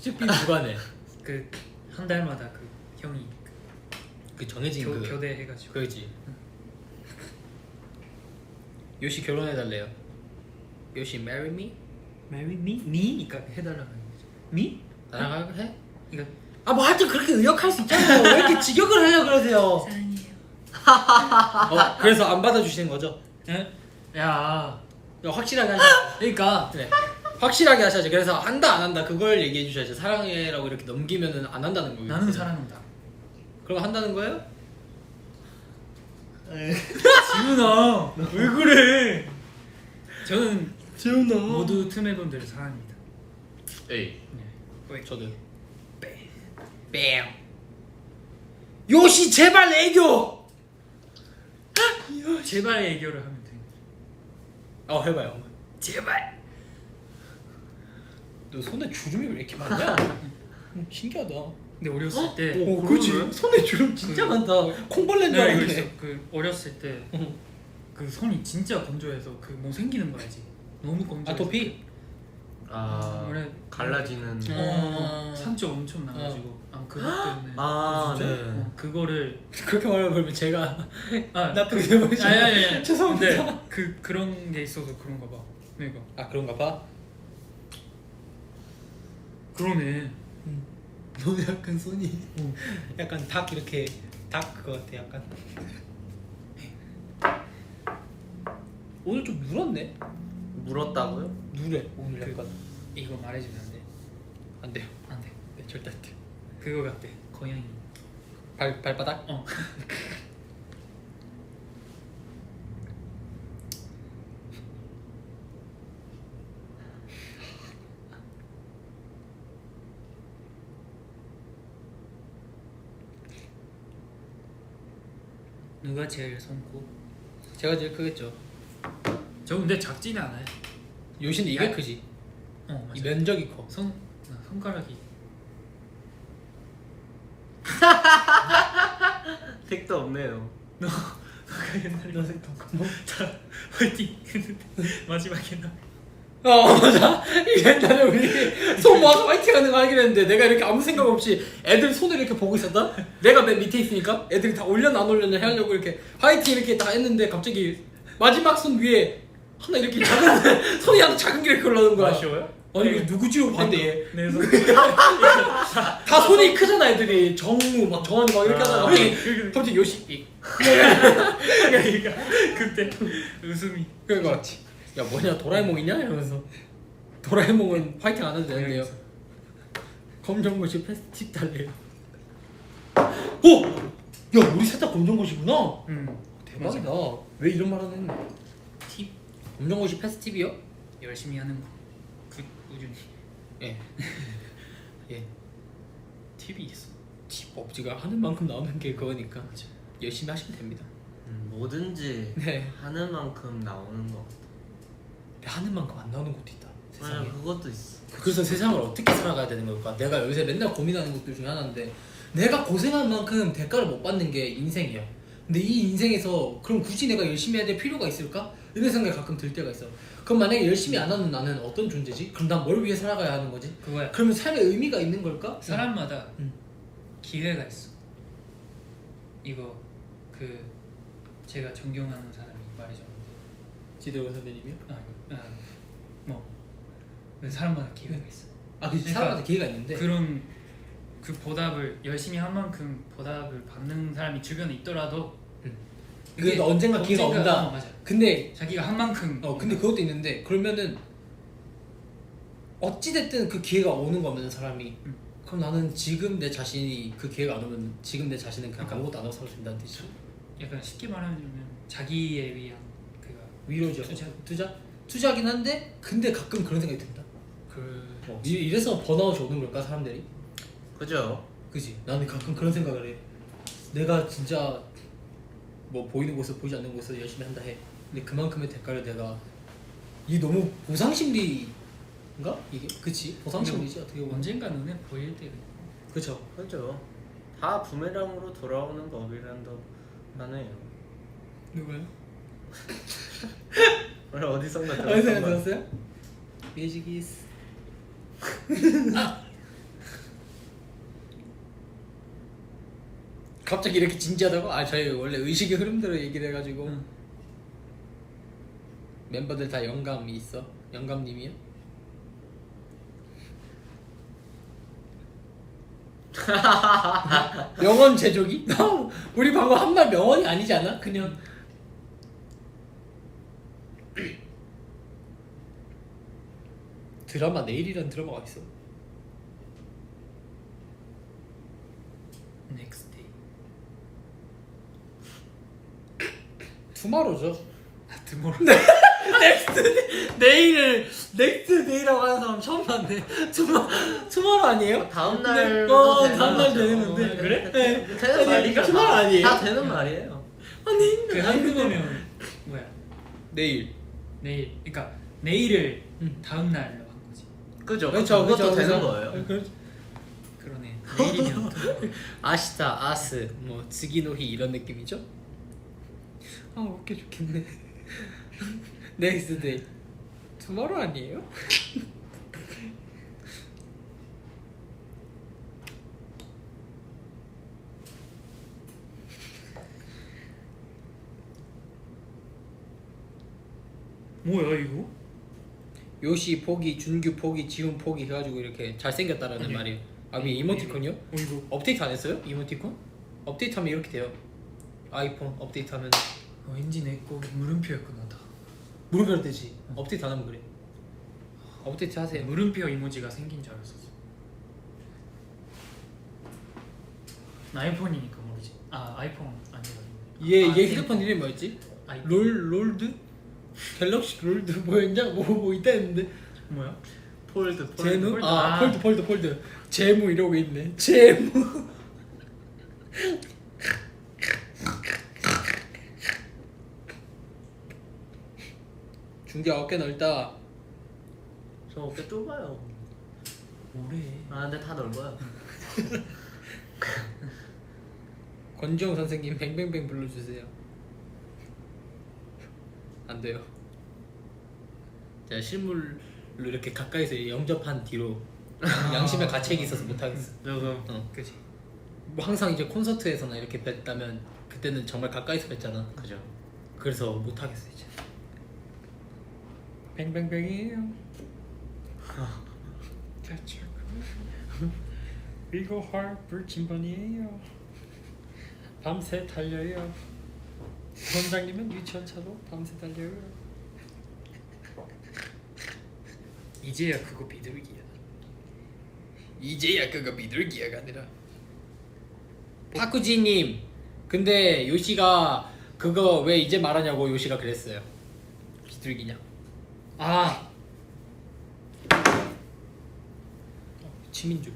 식비는 누가 내? 그 한 달마다 그 형이 그 정해진 그 교대해가지고. 그거지. 요시 결혼해 달래요. 요시 marry me? Marry me? me? 그러니까 해달라고 하는 거지. me? 나랑 해? 이거 뭐 하여튼 그렇게 의역할 수 있잖아요. 왜 이렇게 직역을 하려고 그러세요? 사랑해요. 그래서 안 받아주시는 거죠? 에? 야 확실하게 하셔야죠. 그러니까 네. 확실하게 하셔야죠. 그래서 한다 안 한다 그걸 얘기해 주셔야죠. 사랑해라고 이렇게 넘기면은 안 한다는 거예요. 나는 사랑한다. 그럼 한다는 거예요? 지훈아 왜 그래? 저는 지훈아. 모두 틈의 돈들을 사랑합니다. 에이. 저도. 뺨. 요시 제발 애교. 제발 애교를 하면 돼. 해봐요. 제발. 너 손에 주름이 왜 이렇게 많냐? 신기하다. 근데 어렸을 때 그렇지. 손에 주름 진짜 많다. 콩벌레인 줄 내가 이거 있어. 알았네. 그 어렸을 때 그 손이 진짜 건조해서 그 뭐 생기는 거 알지? 너무 건조. 아토피? 원래 갈라지는. 산초 엄청 나가지고 그것 때문에. 네. 그거를 그렇게 말하면 제가 나쁘게 아니 보이죠? 아니 죄송합니다. 근데 그런 게 있어서 그런가 봐. 내가 그런가 봐. 그러네. 너 약간 손이 약간 닭 이렇게 닭 그거 같아 약간. 오늘 좀 물었네. 물었다고요? 누래 오늘 그- 약간. 이거 말해주면 안 돼. 안 돼요. 안 돼. 네, 절대 안 돼요. 그거 같대. 고양이. 발바닥? 어. 누가 제일 손고? 제가 제일 크겠죠. 저 근데 작지는 않아요. 요시는 이게 야. 크지. 맞아. 이 면적이 커. 손가락이. 택도 없네요. 너가 옛날에 너 색도 뭐? 자 화이팅 했는데 마지막에 나 맞아. 옛날에 우리 손 모아서 파이팅 하는 거 하긴 했는데 내가 이렇게 아무 생각 없이 애들 손을 이렇게 보고 있었다? 내가 맨 밑에 있으니까 애들이 다 올려나 안 올려나 하려고 이렇게 화이팅 이렇게 다 했는데 갑자기 마지막 손 위에 하나 이렇게 작은 손이 하나 작은 게 이렇게 올라오는 거야. 아쉬워요? 아니 이거 누구지로 봤는데 얘. 내 손. 다 손이 크잖아 애들이. 정우 막 정한이 막 이렇게 하다가 갑자기 요시 그러니까 그때 웃음이. 그러니까 야 뭐냐 도라에몽이냐 이러면서 도라에몽은 파이팅 안 해도 되는데요. 검정고시 패스틱 달래요. 오! 야 우리 셋 다 검정고시구나. 대박이다. 왜 이런 말 하는? 팁 검정고시 패스틱이요? 열심히 하는 거. 그 우준이. 예. 예. 팁이 있어. 팁 없지가 하는 만큼 나오는 게 그거니까 열심히 하시면 됩니다. 뭐든지 네. 하는 만큼 나오는 거. 하는 만큼 안 나오는 것도 있다. 세상에. 맞아, 그것도 있어. 그래서 세상을 어떻게 살아가야 되는 걸까? 내가 요새 맨날 고민하는 것들 중에 하나인데 내가 고생한 만큼 대가를 못 받는 게 인생이야. 근데 이 인생에서 그럼 굳이 내가 열심히 해야 될 필요가 있을까? 이런 생각이 가끔 들 때가 있어. 그럼 만약에 열심히 안 하는 나는 어떤 존재지? 그럼 난 뭘 위해 살아가야 하는 거지? 그거야. 그러면 삶의 의미가 있는 걸까? 사람마다 응. 기회가 기회가 있어. 이거 그 제가 존경하는 사람이 말해줬는데 지도원 선배님이요? 뭐 사람마다 기회가 있어. 아, 그 그러니까 사람한테 기회가 있는데 그런 그 보답을 열심히 한 만큼 보답을 받는 사람이 주변에 있더라도 그게 언젠가 기회가 온다. 맞아. 근데 자기가 한 만큼 근데 그것도 있는데 그러면은 어찌됐든 그 기회가 오는 거면 사람이 그럼 나는 지금 내 자신이 그 기회가 안 오면 지금 내 자신은 그냥 그러니까. 아무것도 안 하고 살수 있다는 뜻이죠. 약간 쉽게 말하면 자기에 위한 그가 위로죠. 투자긴 한데 근데 가끔 그런 생각이 든다. 이래서 번아웃이 오는 걸까 사람들이? 그죠? 그지? 나는 가끔 그런 생각을 해. 내가 진짜 뭐 보이는 곳을 보이지 않는 곳을 열심히 한다 해. 근데 그만큼의 대가를 내가 이 너무 보상심리인가? 이게? 그치? 보상심리지 어떻게 보면. 언젠가 눈에 보일 때가 그쵸. 그죠. 다 부메랑으로 돌아오는 법이란도 하네요. 누구요? 원래 어디선가 어디서 들었던 거. 들었어요? 뮤직이스. 갑자기 이렇게 진지하다고? 아 저희 원래 의식의 흐름대로 얘기를 해가지고 멤버들 다 영감이 있어. 영감님이요? 명언 제조기? 우리 방금 한 말 명언이 아니지 않아? 그냥 드라마 내일이란 드라마가 있어. Next day. 투마로죠. 드모로. 내일을 넥스트 데이라고 하는 사람 처음 봤네. 투마로 아니에요? 다음 네. 날 다음 날 되는데. 그래? 네. 되는 아니, 말이죠. 투마로 아니에요? 다 되는 말이에요. 아니 그 한국어면 뭐야? 내일. 내일. 그러니까 내일을 응. 다음 날로 한 거지. 그죠? 그렇죠. 그것도 되는 그렇죠. 거예요. 그러네. 내일이면 아시타, 아스, 뭐 츠기노히 이런 느낌이죠? 아 웃겨 죽겠네. 넥스트 데이. 투마로 아니에요? 뭐야 이거? 요시 포기, 준규 포기, 지훈 포기 해가지고 이렇게 잘생겼다라는 아니요. 말이에요. 아 위에 이모티콘이요? 이거. 업데이트 안 했어요? 이모티콘? 업데이트하면 이렇게 돼요. 아이폰 업데이트하면 왠지 내거 물음표였구나 다. 물음표로 되지. 업데이트 안 하면 그래. 업데이트 하세요. 물음표 이모지가 생긴 줄 알았었어. 나 아이폰이니까 모르지. 아 아이폰 아니라. 얘 휴대폰 이름이 뭐였지? 아이폰. 롤드? 갤럭시 롤드 뭐였냐? 뭐 있다 했는데 뭐야? 폴드. 제무? 폴드. 아 아. 폴드 제무 이러고 있네. 제무. 중계 어깨 넓다. 저 어깨 좁아요. 뭐래? 아 근데 다 넓어요. 권지영 선생님 뱅뱅뱅 불러주세요. 안 돼요. 제가 실물로 이렇게 가까이서 영접한 뒤로 양심의 가책이 있어서 못하겠어. 조금. 그지. 뭐 항상 이제 콘서트에서나 이렇게 뵀다면 그때는 정말 가까이서 뵀잖아. 그죠. 그래서 못하겠어 이제. 뱅뱅뱅이에요. 이거 헐 불침번이에요. 밤새 달려요. 원장님은 유치원차로 밤새 달려요. 이제야 그거 비둘기야. 이제야 그거 비둘기야가 아니라. 파쿠지님, 근데 요시가 그거 왜 이제 말하냐고 요시가 그랬어요. 비둘기냐? 아 치민주.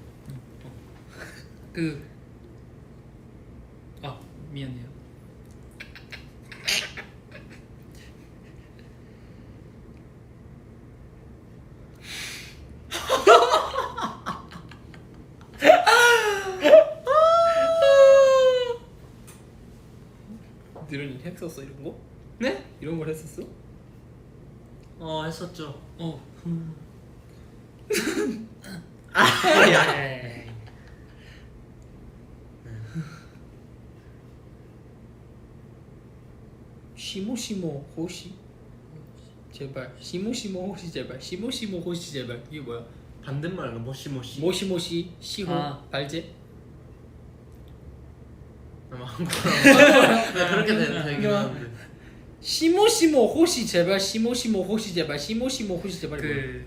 미안해요. 했었어 이런 거? 네? 이런 걸 했었어? 했었죠. 예. 시모시모 호시 제발 시모시모 호시 제발 시모시모 호시 제발 이게 뭐야? 반대말로 모시모시. 모시모시 시호 아. 발제 아마 한국어로. 네, 그렇게 되긴 하는데. 시모시모 호시 제발 시모시모 호시 제발 시모시모 호시 제발 그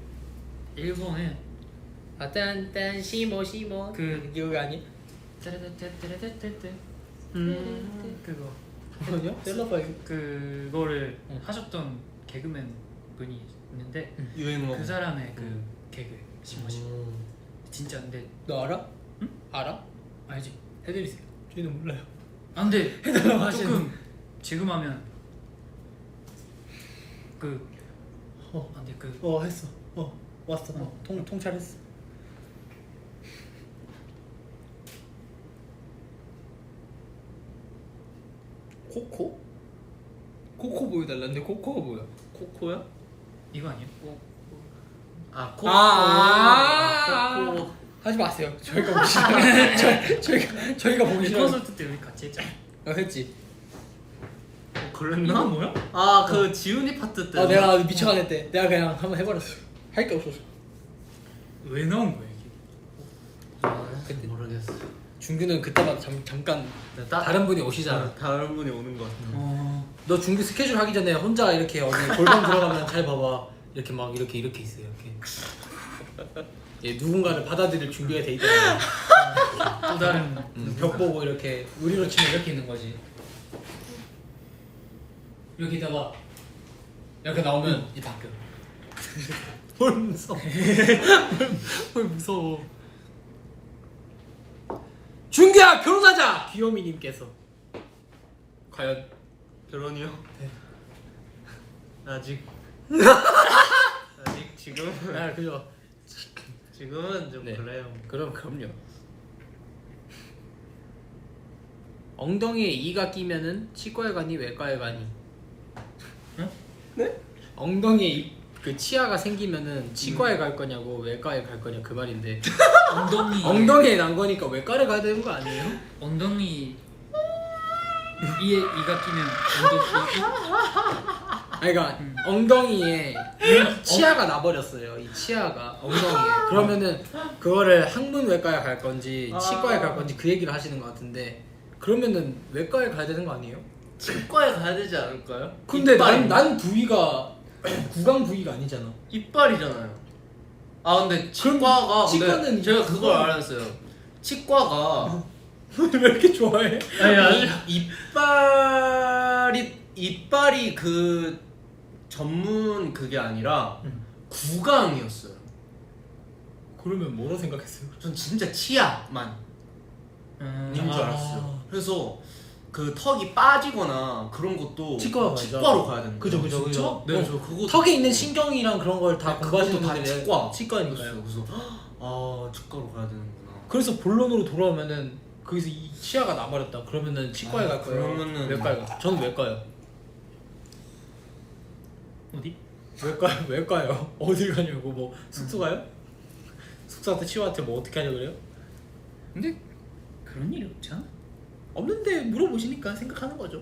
일본에 아딴딴 시모시모 그- 이거 아니? 따라따따따따따 그거 뭐냐? 셀러파이 그거를 응. 하셨던 개그맨 분이 있는데 유행어. 그 사람의 그 개그 시모시 진짜 근데 너 알아? 응? 알아? 알지? 해드리세요. 저희는 몰라요. 안 돼. 해달라고 하시는. 조금 지금 하면 어. 안돼 했어. 왔어. 통찰했어. 코코? 코코 보여달라는데 코코가 뭐야? 코코야? 이거 아니에요? 아 코코. 아, 코코. 하지 마세요. 저희가 보기 싫어. 저희가 보기 우리 싫어. 콘서트 때 우리 같이 했잖아. 했지. 그랬나? 이건 뭐야? 아 그 지훈이 파트 때. 내가 미쳐가겠대. 내가 그냥 한번 해버렸어. 할 게 없어서. 왜 나온 거야 이게? 그때 모르겠어. 준규는 그때마다 잠깐 다른 분이 오시잖아. 다른 분이 오는 것 같아. 너 준규 스케줄 하기 전에 혼자 이렇게 어디 골방 들어가면 잘 봐봐. 이렇게 막 이렇게 있어요. 이렇게. 예, 누군가를 받아들일 준비가 돼 있잖아. 또 다른 벽 보고 이렇게 우리로 치면 이렇게 있는 거지. 이렇게 있다가 이렇게 나오면 이 바뀌어. 뭘 무서워. 뭘 무서워. 준규야 결혼하자. 귀요미님께서 과연 결혼이요? 네. 아직 지금 아 그죠. 지금은 좀 네. 그래요. 그럼요. 엉덩이에 이가 끼면은 치과에 가니 외과에 가니? 응? 네? 엉덩이에 그 치아가 생기면은 치과에 갈 거냐고 외과에 갈 거냐 그 말인데 엉덩이에 난 거니까 외과를 가야 되는 거 아니에요? 엉덩이 이에 이가 끼면 엉덩이 아니 그러니까 엉덩이에 치아가 나버렸어요. 이 치아가 엉덩이에. 그러면은 그거를 항문외과에 갈 건지 치과에 갈 건지 그 얘기를 하시는 것 같은데 그러면은 외과에 가야 되는 거 아니에요? 치과에 가야 되지 않을까요? 근데 이빨이- 난 부위가 구강 부위가 아니잖아. 이빨이잖아요. 아 근데 치과가 치과는 근데 제가 그걸 알았어요. 치과가 왜 이렇게 좋아해? 이빨이 그 전문 그게 아니라 구강이었어요. 그러면 뭐로 생각했어요? 전 진짜 치아만 인 줄 알았어요. 그래서 그 턱이 빠지거나 그런 것도 치과로 가야죠. 치과로 가야 되는 그죠, 거예요. 그죠, 진짜? 그죠. 네, 저 그거 턱에 있는 신경이랑 그런 걸 다 공부하시는 다 분들이 치과 치과니까요. 그래서 아 치과로 가야 되는구나. 그래서 본론으로 돌아오면은 거기서 이 치아가 나버렸다. 그러면은 치과에 갈 거예요. 그러면은- 외과에 가. 저는 외과요. 어디? 외과요. 어딜 가냐고 뭐 숙소 가요? 숙소한테 치과한테 뭐 어떻게 하려 그래요? 근데 그런 일이 없잖아. 없는데 물어보시니까 생각하는 거죠.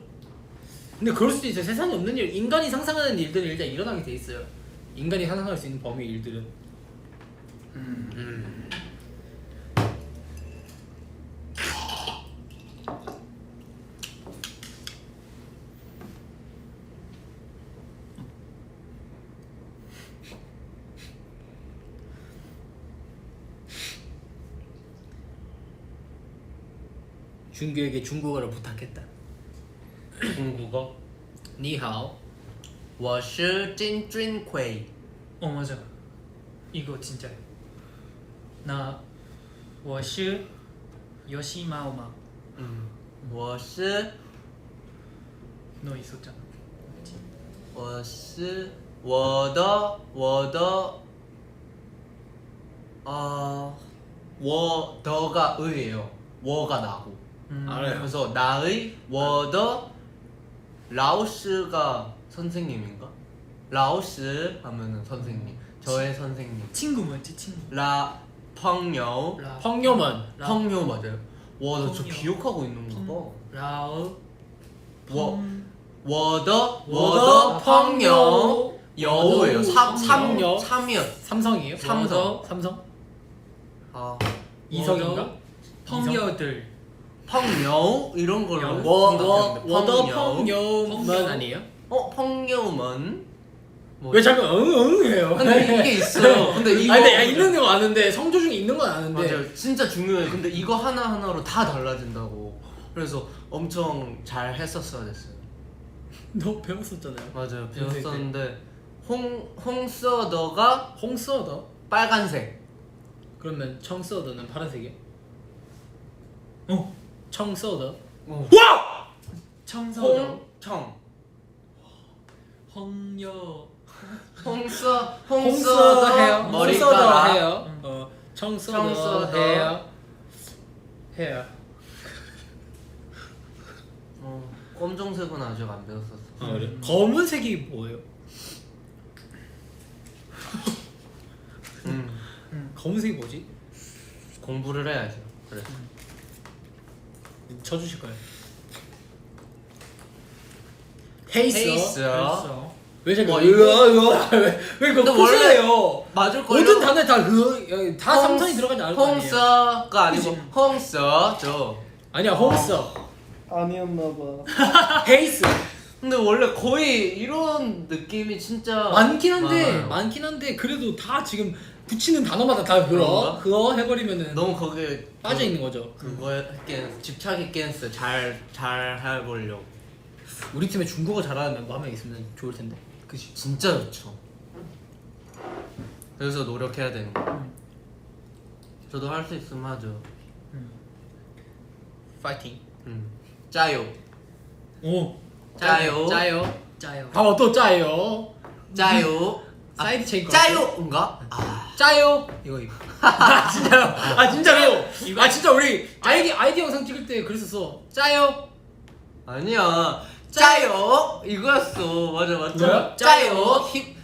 근데 그럴 수도 있어요. 세상에 없는 일, 인간이 상상하는 일들은 일단 일어나게 돼 있어요. 인간이 상상할 수 있는 범위의 일들은. 준규에게 중국어를 부탁했다. 중국어? 니하오. 我是金俊奎. 맞아. 이거 진짜야. 나 我是 요시마오마. 我是 너 있었잖아. 我是我的我더가 의예요. 我가 나고. 알아요. 그래서 나의 我的 라오스가 선생님인가? 라오스 하면은 선생님. 저의 선생님. 친구 뭐였지? 친구. 라 펑요. 펑요먼. 펑요 맞아요. 와, 나 저 펑요. 기억하고 있는 거 봐. 라오. 워 펑. 워더 펑요 여우예요. 펑요. 3이었. 삼성이에요? 삼성. 삼성? 아, 이성인가? 펑여들. 펑요 이런 걸로. 여. 워더 펑요. 펑요먼 아니에요? 펑요먼. 뭐. 왜 자꾸 응응 해요? 근데 이게 있어요. 근데 이거 아니 근데 있는 거 아는데 성조 중에 있는 건 아는데 맞아요. 진짜 중요해. 근데 이거 하나 하나로 다 달라진다고. 그래서 엄청 잘 했었어야 됐어요. 너 배웠었잖아요. 맞아요. 연습생 때. 배웠었는데 홍서더가 홍서더? 빨간색. 그러면 청서더는 파란색이야? 어. 청서더? 청서더. 홍청. 홍여. 홍서더 헤어. 홍서더 머리카락. 헤어. 청서더 청서더. 헤어. 검정색은 아직 안 배웠었어. 그래? 검은색이 뭐예요? 검은색이 뭐지? 공부를 해야죠. 그래. 쳐주실 거예요. 헤이스. 벌써. 왜 자꾸 와, 왜 그거 근데 원래 코스예요? 맞을 걸요. 모든 단어에 다 삼성이 들어가지 않을 거 아니에요? 홍서가 아니고 그치? 홍서죠. 아니야 홍서. 아니었나봐. 헤이스. 근데 원래 거의 이런 느낌이 진짜 많긴 많아요. 한데 그래도 다 지금 붙이는 단어마다 다 그런가? 그거 해버리면은 너무 거기에 빠져 있는 거죠. 그거에 집착했겠어. 잘 해보려고. 우리 팀에 중국어 잘하는 멤버 한 명 있으면 좋을 텐데. 그치? 진짜 좋죠. 그래서 노력해야 되는 거. 저도 할 수 있으면 하죠. 파이팅. 짜요. 오. 짜요. 짜요. 짜요. 아, 또 짜요. 짜요. 사이드 체인 거. 짜요인가? 아, 짜요. 이거. 아 진짜요? 아 진짜로? 아 진짜 우리 아이디 영상 찍을 때 그랬었어. 짜요. 아니야. 짜요. 이거였어. 맞아. 뭐야? 짜요. 힘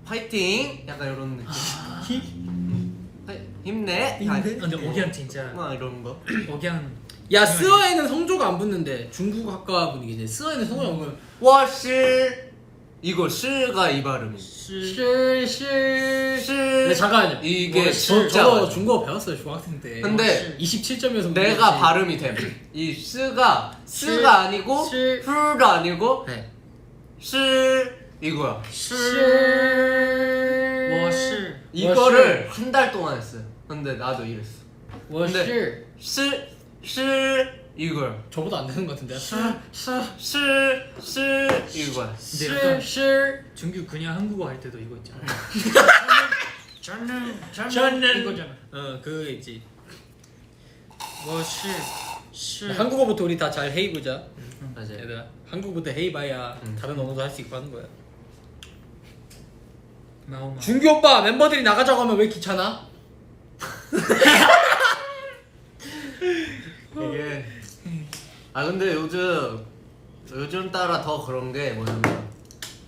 파이팅. 약간 이런 느낌. 힘내. 근데 오기양 진짜 막 이런 거. 오기양 야 스어에는 성조가 안 붙는데 중국 학과 분위기지. 스어에는 성조가 안 붙는. 我是 이거 실가 이 발음이. 근데 잠깐만요. 이게 저 진짜 맞아. 중국어 배웠어요 중학생 때. 근데 27점이어서 내가 발음이 돼. 이 스가 아니고 실. 풀도 아니고 네. 실 이거야. 워시 이거를 한 달 동안 했어요. 근데 나도 이랬어. 워실. 실 이거야. 저보다 안 되는 것 같은데. 실 이거야. 근데 실. 준규 그냥 한국어 할 때도 이거 있잖아. 저는 이거잖아. 그거 있지. 워시 시 한국어부터 우리 다 잘 해보자. 맞아요. 얘들아 한국어부터 해봐야 다른 언어도 할 수 있고 하는 거야. 나오마. 준규 오빠 멤버들이 나가자고 하면 왜 귀찮아? 이게 근데 요즘 따라 더 그런 게 뭐냐면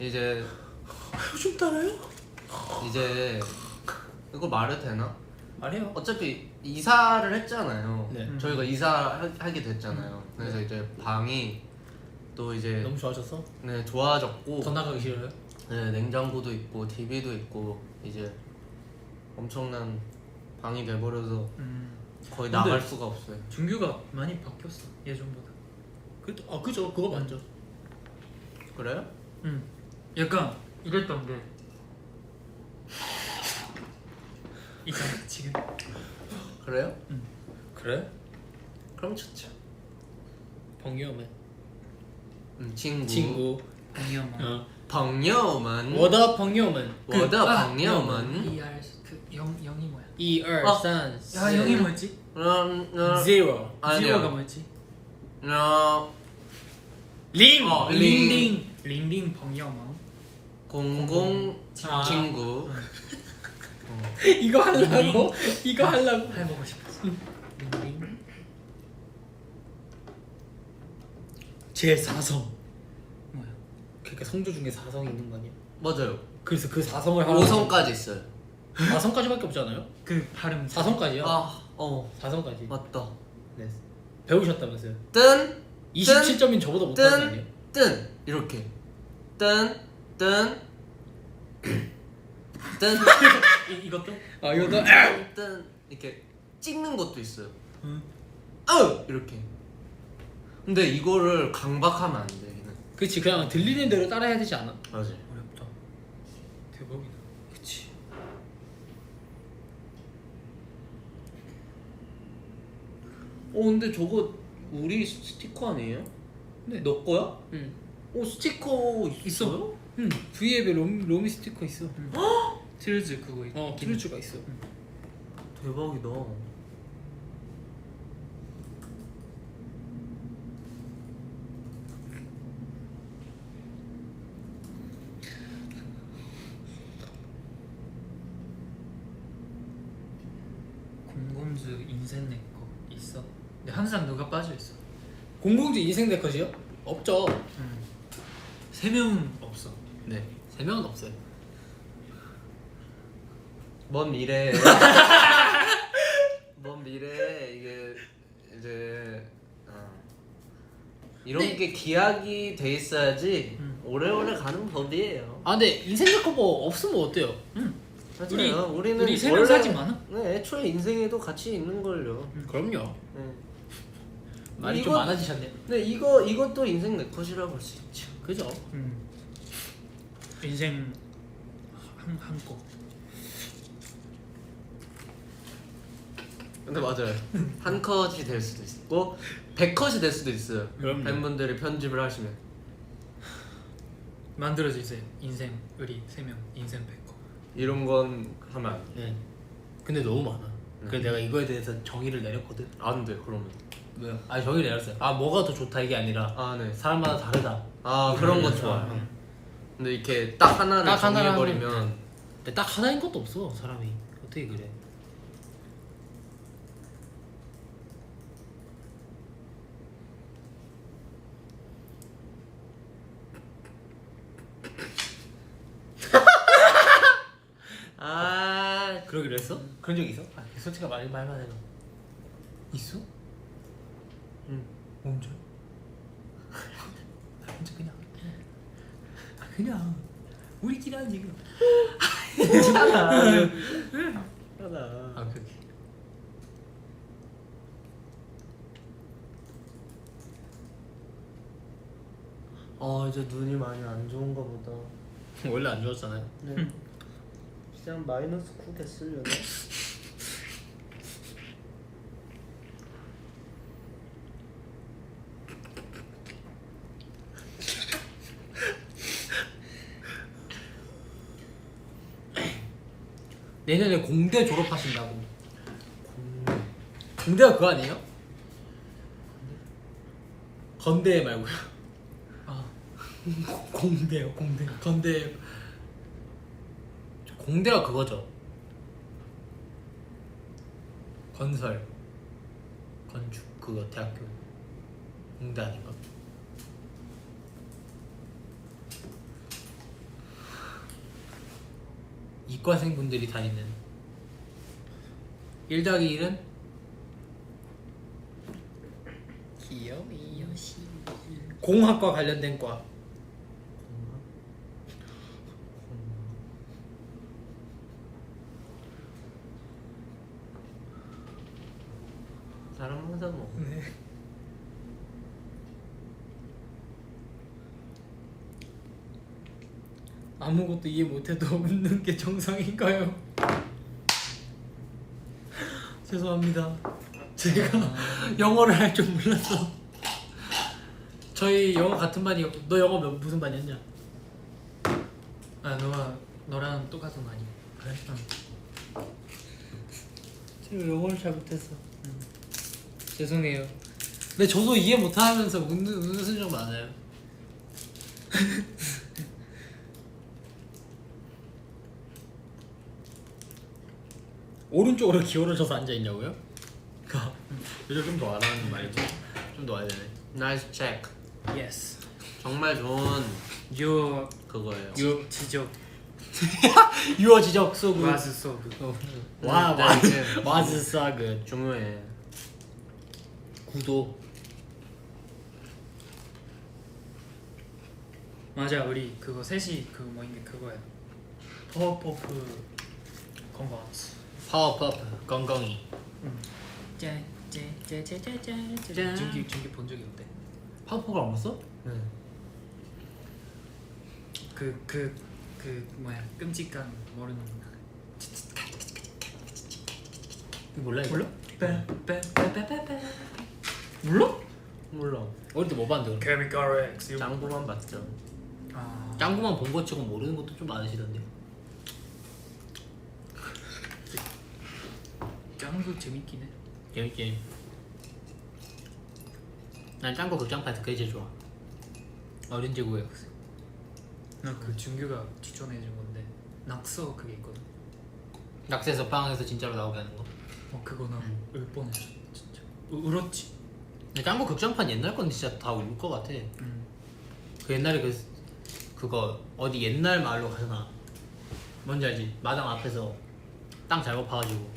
이제 요즘 따라요? 이제 이거 말해도 되나? 말해요. 어차피 이사를 했잖아요. 네. 저희가 이사하게 됐잖아요. 그래서 이제 방이 또 이제 너무 좋아졌어? 네, 좋아졌고 더 나가기 싫어요? 네, 냉장고도 있고 TV도 있고 이제 엄청난 방이 돼버려서 거의 근데- 나갈 수가 없어요. 준규가 많이 바뀌었어 예전보다. 그죠 그거 맞죠. 그래요? 응. 약간 이랬던데. 이상 지금. 그래요? 그래? 그럼 좋죠. 벙요맨 친구. 아니요. 벙요만. 워더 벙요맨 我的朋友们 ER 그 영이 뭐야? 1, 2, 3, 4 야 영이 뭐였지? zero 지오가 뭐였지? 링! 링링 벙여망. 공공 아. 친구. 이거 하려고? 이거 하려고? 해보고 싶었어. 링링. 제4성 뭐야? 그러니까 성조 중에 4성이 있는 거 아니야? 맞아요. 그래서 그 4성을 하라고 5성까지 있어요. 4성까지밖에 없지 않아요? 그 발음 4성까지요? 아, 4성까지. 맞다. 네. 배우셨다면서요? 뜬, 27점인 저보다 못하는 거 아니에요? 뜬 이렇게 뜬, 뜬, 뜬, 이것도? 아 이거도 뜬 이렇게 찍는 것도 있어요. 응. 이렇게. 근데 이거를 강박하면 안 돼. 얘는. 그치 그냥 들리는 대로 따라해야 되지 않아? 맞아. 어렵다. 대박이다. 그치. 근데 저거 우리 스티커 아니에요? 네. 너 거야? 응. 스티커 있어요? 응. V앱에 로미 스티커 있어. 틸즈 그거 있고. 킬즈가 있어. 대박이다. 공공주 인생 내거 있어. 근데 항상 누가 빠져 있어. 공공주 인생 네컷이요? 없죠. 세 명은 없어. 네. 3명은 없어요. 먼 미래. 먼 미래 이게 이제 이런 네. 게 기약이 돼 있어야지 음. 오래오래 가는 법이에요. 아 근데 인생 네컷 뭐 없으면 어때요? 맞아요. 우리는 우리 세명 사지 많아? 네, 애초에 인생에도 같이 있는 걸요. 그럼요. 네. 말이 좀 이거- 많아지셨네. 네, 이것도 인생 내 컷이라고 볼 수 있죠. 그죠? 인생 한 거. 근데 맞아요. 한 컷이 될 수도 있고 100컷이 될 수도 있어요. 그럼요. 팬분들이 편집을 하시면. 만들어 주세요. 인생 우리 세 명 인생 100거. 이런 건 하면 안 돼. 네. 근데 너무 많아. 그래서 내가 이거에 대해서 정의를 내렸거든. 안 돼, 그러면. 왜요? 아 정의를 내렸어요. 아 뭐가 더 좋다 이게 아니라 아, 네. 사람마다 다르다. 그런 건 좋아요. 근데 이렇게 딱 하나를 딱 하나를 정해버리면 근데 딱 하나인 것도 없어 사람이. 어떻게 그래? 그러기로 했어? 그런 적 있어? 아 솔직히 말만 해봐. 있어? 응. 언제? 나 혼자 그냥 우리끼리 하지 지금. 하나. 아 그렇게. 이제 눈이 많이 안 좋은가 보다. 원래 안 좋았잖아요. 네. 진짜 한 마이너스 9 됐으려나? 내년에 공대 졸업하신다고. 공대가 그거 아니에요? 건대 말고요. 아 공대요, 공대. 건대. 공대가 그거죠. 건설, 건축 그거 대학교. 공대 아닌가? 이과생분들이 다니는 1 더하기 1은 귀여이 요시. 공학과 관련된 과. 사람 항상 뭐. 네. 아무것도 이해 못해도 웃는 게 정상인가요? 죄송합니다. 제가 영어를 할 줄 몰라서. 저희 영어 같은 반이요. 너 영어 무슨 반이었냐? 아 너랑 똑같은 거 아니야? 그래? 응. 제가 영어를 잘 못해서. 죄송해요. 근데 저도 이해 못하면서 웃는 적 많아요. 오른쪽으로 기울어져서 앉아 있냐고요? 요즘 좀 더 알아하는 말이죠. 좀 더 와야 되네. 나이스 체크. 예스. 정말 좋은 Your 그거예요. 지적 유어 지적 소그. was so good. 와 네, 와즈 네. 와즈 싸그. 중요해. 구도. 맞아 우리 그거 셋이 그 뭐인게 그거야. 파워퍼프 건강하지. 파워퍼프 건강이. 짠짠짠짠짠짠. 준기 본 적이 없대. 파워퍼가 안 봤어? 네. 그 뭐야 끔찍한 모르는. 몰라 이거? 몰라? 빠빠빠빠빠빠. 몰라? 몰라. 어릴 때 뭐 봤는데 그럼? Chemical X. 짱구만 봤죠. 아 짱구만 본 거 치고 모르는 것도 좀 많으시던데. 짱구 재밌긴 해. 재밌지. 난 짱구 극장판 그게 제일 좋아. 어린 제국의 역사. 나 그 준규가 추천해준 건데 낙서 그게 있거든. 낙서에서 빵에서 진짜로 나오게 하는 거. 그거 나 울 뻔했어 진짜. 울었지. 근데 짱구 극장판 옛날 건 진짜 다 울 것 같아. 그 옛날에 그거 어디 옛날 마을로 가잖아. 뭔지 알지? 마당 앞에서 땅 잘못 파가지고.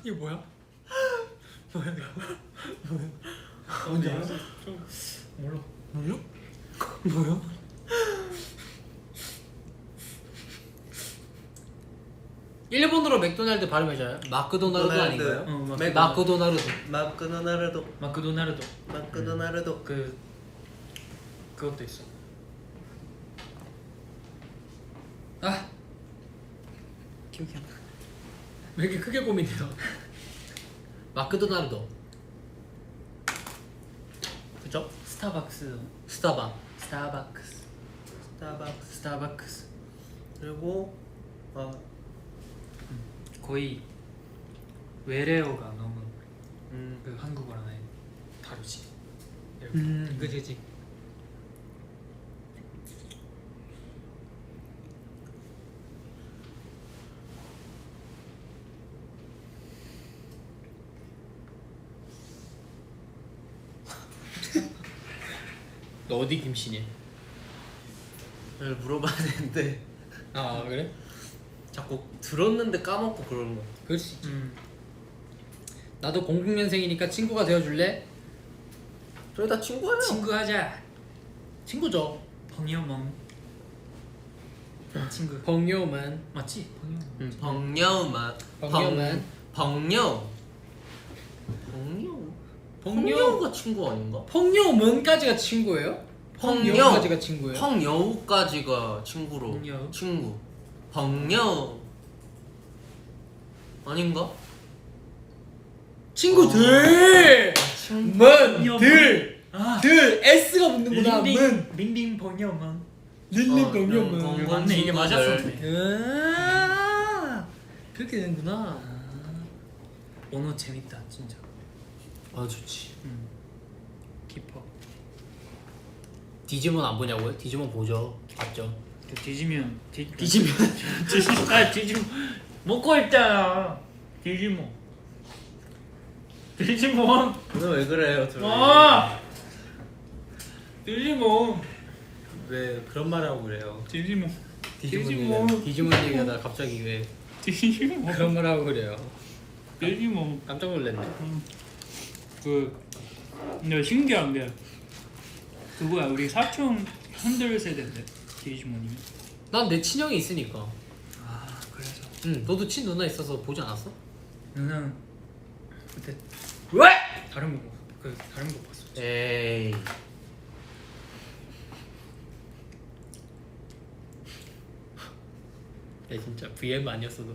이거 뭐야? 뭐야 이거? 뭔지 알아? 몰라. 몰라? 뭐야? 일본어로 맥도날드 발음해줘요. 마크도날드 아닌가요? 마크도날드. 마크도나르도. 마크도날드. 마크도나르도. 그것도 있어. 아 기억이 안 나. 왜 이렇게 크게 고민해요? 마크도날드. 그쵸? 스타벅스. 스타벅스. 스타벅스. 그리고 거의 외래어가 너무 그 한국어랑 다르지. 그치 그치. 너 어디 김씨니? 물어봐야 되는데 아 그래? 자꾸 들었는데 까먹고 그러는 거. 그럴 수 있지. 나도 00년생이니까 친구가 되어줄래? 저희 다 친구예요. 친구하자. 친구죠. 펑여멍. 친구. 펑요만. 맞지? 펑여멍. 벙녀만. 펑요만. 벙녀. 펑녀가 친구 아닌가? 펑요문까지가 친구예요? 펑여까지가 친구예요? 펑여우까지가 친구로. 펑여우? 친구. 벙녀 아닌가? 친구들. 문들. 아. 들 S가 붙는구나. 문. 링링 펑여멍. 릴링 펑요문. 맞네 이게 맞았었네. 그렇게 되는구나. 언어 재밌다 진짜. 아 좋지. 깊어. 디지몬 안 보냐고요? 디지몬 보죠. 봤죠. 그 뒤지면 디지몬. 뒤지면 먹고 있잖아. 뒤지모. 오늘 왜 그래요, 둘이? 뒤지모. 왜 그런 말을 하고 그래요? 뒤지모. 디지몬 얘기하다 갑자기 왜 뒤지모. 그런 말 하고 그래요? 뒤지모. 깜짝 놀랐네. 근데 신기한 게 그거야 우리 사촌 한들 세대인데 뒤지모님이. 난 내 친형이 있으니까. 아 그래서. 응, 너도 친 누나 있어서 보지 않았어? 누나는 그때 왜? 다른 거 봤어. 에이. 야 진짜 VM 아니었어도.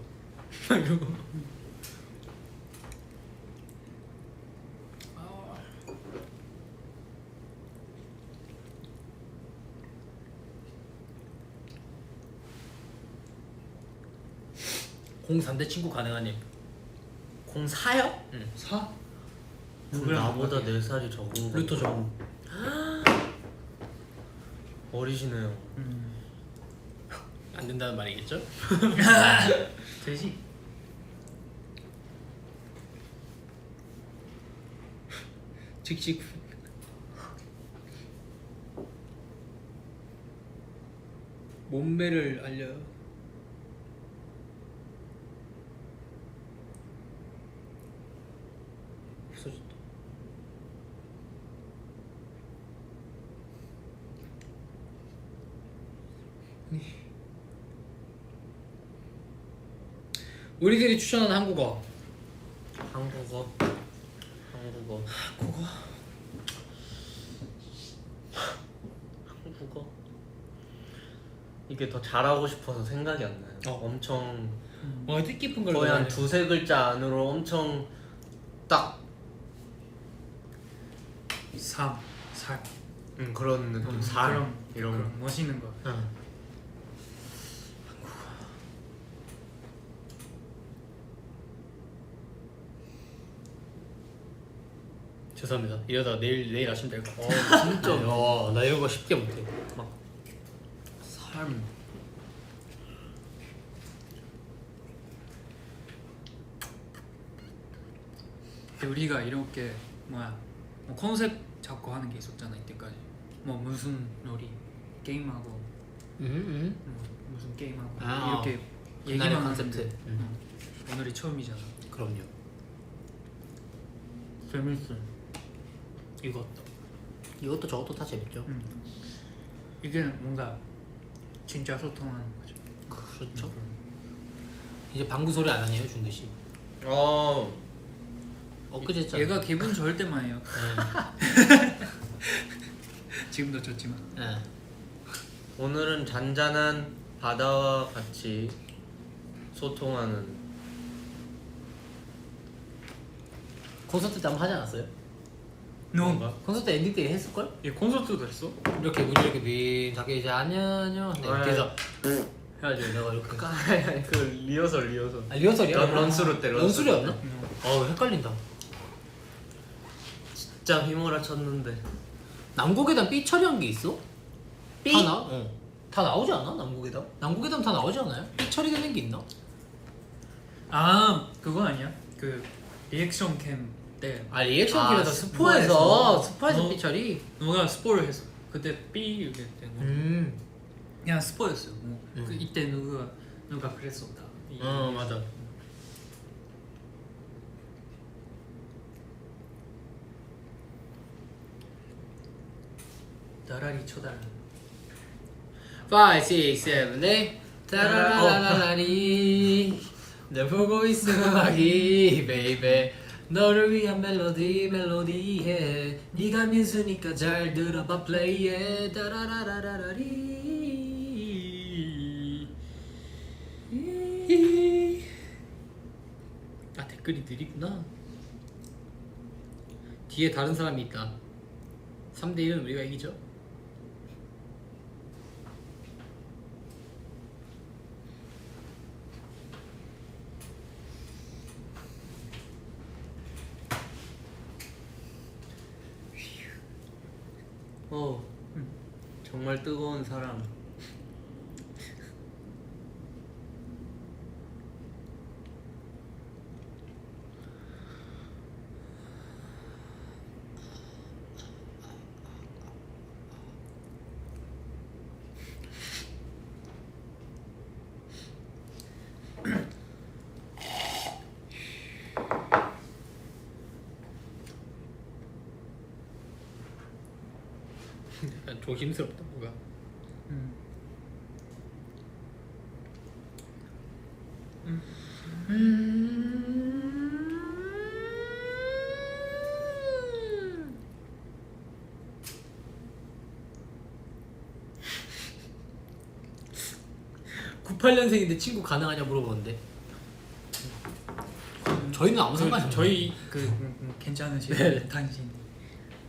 03대 친구 가능하님. 04요? 4? 그럼 나보다 4살이 적은 거. 루토 정. 어리시네요. 안 된다는 말이겠죠? 되지. 직직. 몸매를 알려요. 없어졌다. 우리들이 추천하는 한국어. 한국어. 이게 더 잘하고 싶어서 생각이 안 나요. 엄청 뭔가 뜻깊은 걸 거의 한 넣어야 돼. 2-3글자 안으로 엄청 딱 3, 살. 그런 느낌. 살 이런 거. 그런 멋있는 거. 죄송합니다. 이러다 내일 아침 될 것 같아. 진짜. 나 이런 거 쉽게 못해. 막 삶. 근데 우리가 이렇게 뭐야 뭐 컨셉 잡고 하는 게 있었잖아 이때까지. 뭐 무슨 놀이 게임하고 뭐 무슨 게임하고 아, 이렇게 그날의 얘기만 컨셉트. 하는데 오늘이 처음이잖아. 그럼요. 재밌어. 이것도 저것도 다 재밌죠. 이게 뭔가 진짜 소통하는 거죠. 그렇죠. 이제 방구 소리 안 하네요, 준대 씨. 엊그제 했잖아. 얘가 기분 좋을 때만 해요. 네. 지금도 좋지만. 네. 오늘은 잔잔한 바다와 같이 소통하는. 콘서트 때 한번 하지 않았어요? 뭔가? 콘서트 엔딩 때 했을걸? 얘 콘서트도 했어? 이렇게 우리 이렇게 자기 이제 안녕 네, 이렇게 해서 해가지고 내가 이렇게 그 리허설. 리허설이야? 런스루 때. 런스루였나? 헷갈린다. 진짜 휘몰아 쳤는데. 남고계단 삐 처리한 게 있어? 삐? 다 다 나오지 않아? 남고계단? 남고계단 다 나오지 않아요? 삐 처리되는 게 있나? 아 그거 아니야? 그 리액션 캠 때 리액션 아, 기에서 스포에서. 스포에서 삐 처리? 너가 스포를 했어. 그때 삐 이렇게 때문에 그냥 스포였어요. 뭐 그 이때 누가 그랬었다. 맞아. 나라리 쳐달라. 5, 6, 7, 8 따라라라라리 널 보고 있음 음악이 베이베 너를 위한 멜로디해 네가 민수니까 잘 들어봐 플레이해 따라라라라리 댓글이 느리구나. 뒤에 다른 사람이 있다. 3대1은 우리가 이기죠. 정말 뜨거운 사랑. 약간 조심스럽다 뭐가. (98년생인데) 친구 가능하냐 물어보는데 저희는 아무 상관이 없어요. 저희 괜찮으시죠? 네. 당신.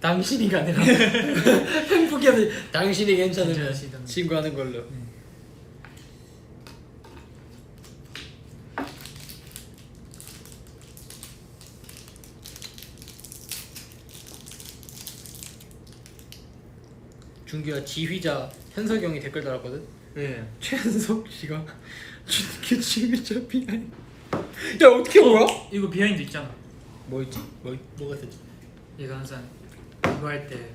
당신이 아니라 행복해서 당신이 괜찮으면 괜찮으시다면. 친구 하는 걸로. 준규야 지휘자 현석이 형이 댓글 달았거든. 네. 최현석 씨가 준규 지휘자 비하인드. 야 어떻게 몰라? 이거 비하인드 있잖아. 뭐 있지? 뭐가 있었지? 얘가 항상 이거 할 때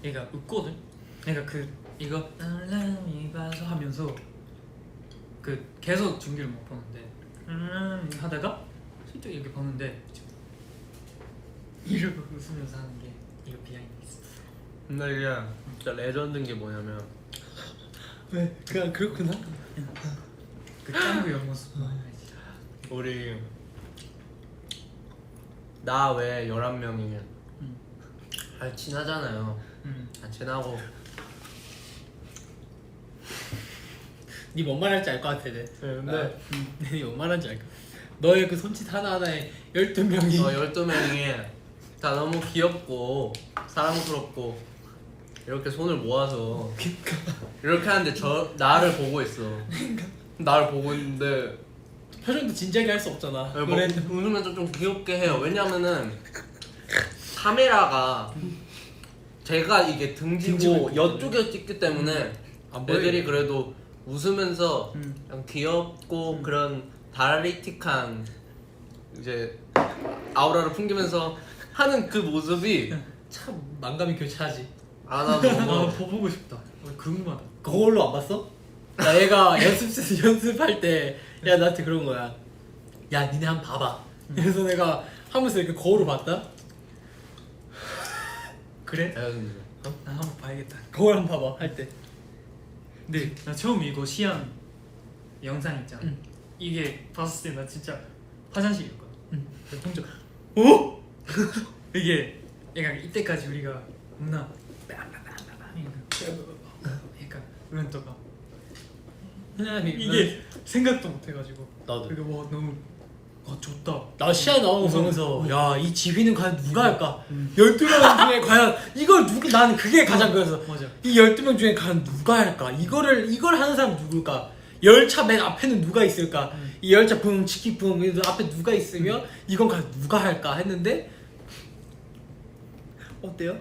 얘가 웃거든. 그러니까 그 이거 알람이 봐서 하면서 그 계속 준규를 못 보는데 하다가 슬쩍 이렇게 보는데 이러고 웃으면서 하는 게 이거 비하인드 있어. 근데 이게 진짜 레전드인 게 뭐냐면 왜? 그냥 그렇구나. 그 짱구 옆모습. 우리 나 외 11명이 친하잖아요. 친하고 니 뭔 말할지 알 것 같아. 네. 근데 니뭔 말할지 알 것. 너의 그 손짓 하나하나에 12명이 12명이 다 너무 귀엽고 사랑스럽고 이렇게 손을 모아서 이렇게 하는데 나를 보고 있어. 나를 보고 있는데 표정도 진지하게 할 수 없잖아. 뭐 그래. 웃으면서 좀 귀엽게 해요. 왜냐면은 카메라가 제가 이게 등지고 이쪽에 찍기 때문에 안 보여요. 애들이 그래도 웃으면서 음. 그냥 귀엽고 그런 다라리틱한 이제 아우라를 풍기면서 하는 그 모습이 참 만감이 교차하지. 나 아 너무 보고 싶다. 궁금하다. 그걸로 안 봤어? 나 얘가 연습실에서 연습할 때 야 나한테 그런 거야. 야 니네 한번 봐봐. 그래서 내가 하면서 이렇게 거울을 봤다. 그래? 나 한번 봐야겠다. 거울 한번 봐봐 할 때. 근데 나 처음 이거 시안 영상 있잖아. 응. 이게 봤을 때 나 진짜 화장실이었거든. 혼자. 오! 이게 약간 이때까지 우리가 겁나 약간 그런다가 이게 생각도 못 해가지고 나도. 이거 뭐 너무 좋다. 나 시야 나오는 거 보면서 야 이 지휘는 과연 누가 할까? 12명 중에 과연 이걸 나는 그게 가장 그래서 맞아. 이 12명 중에 과연 누가 할까? 이걸 하는 사람 누굴까? 열차 맨 앞에는 누가 있을까? 이 열차 붕 치키 붕 앞에 누가 있으면 이건 과연 누가 할까 했는데 어때요?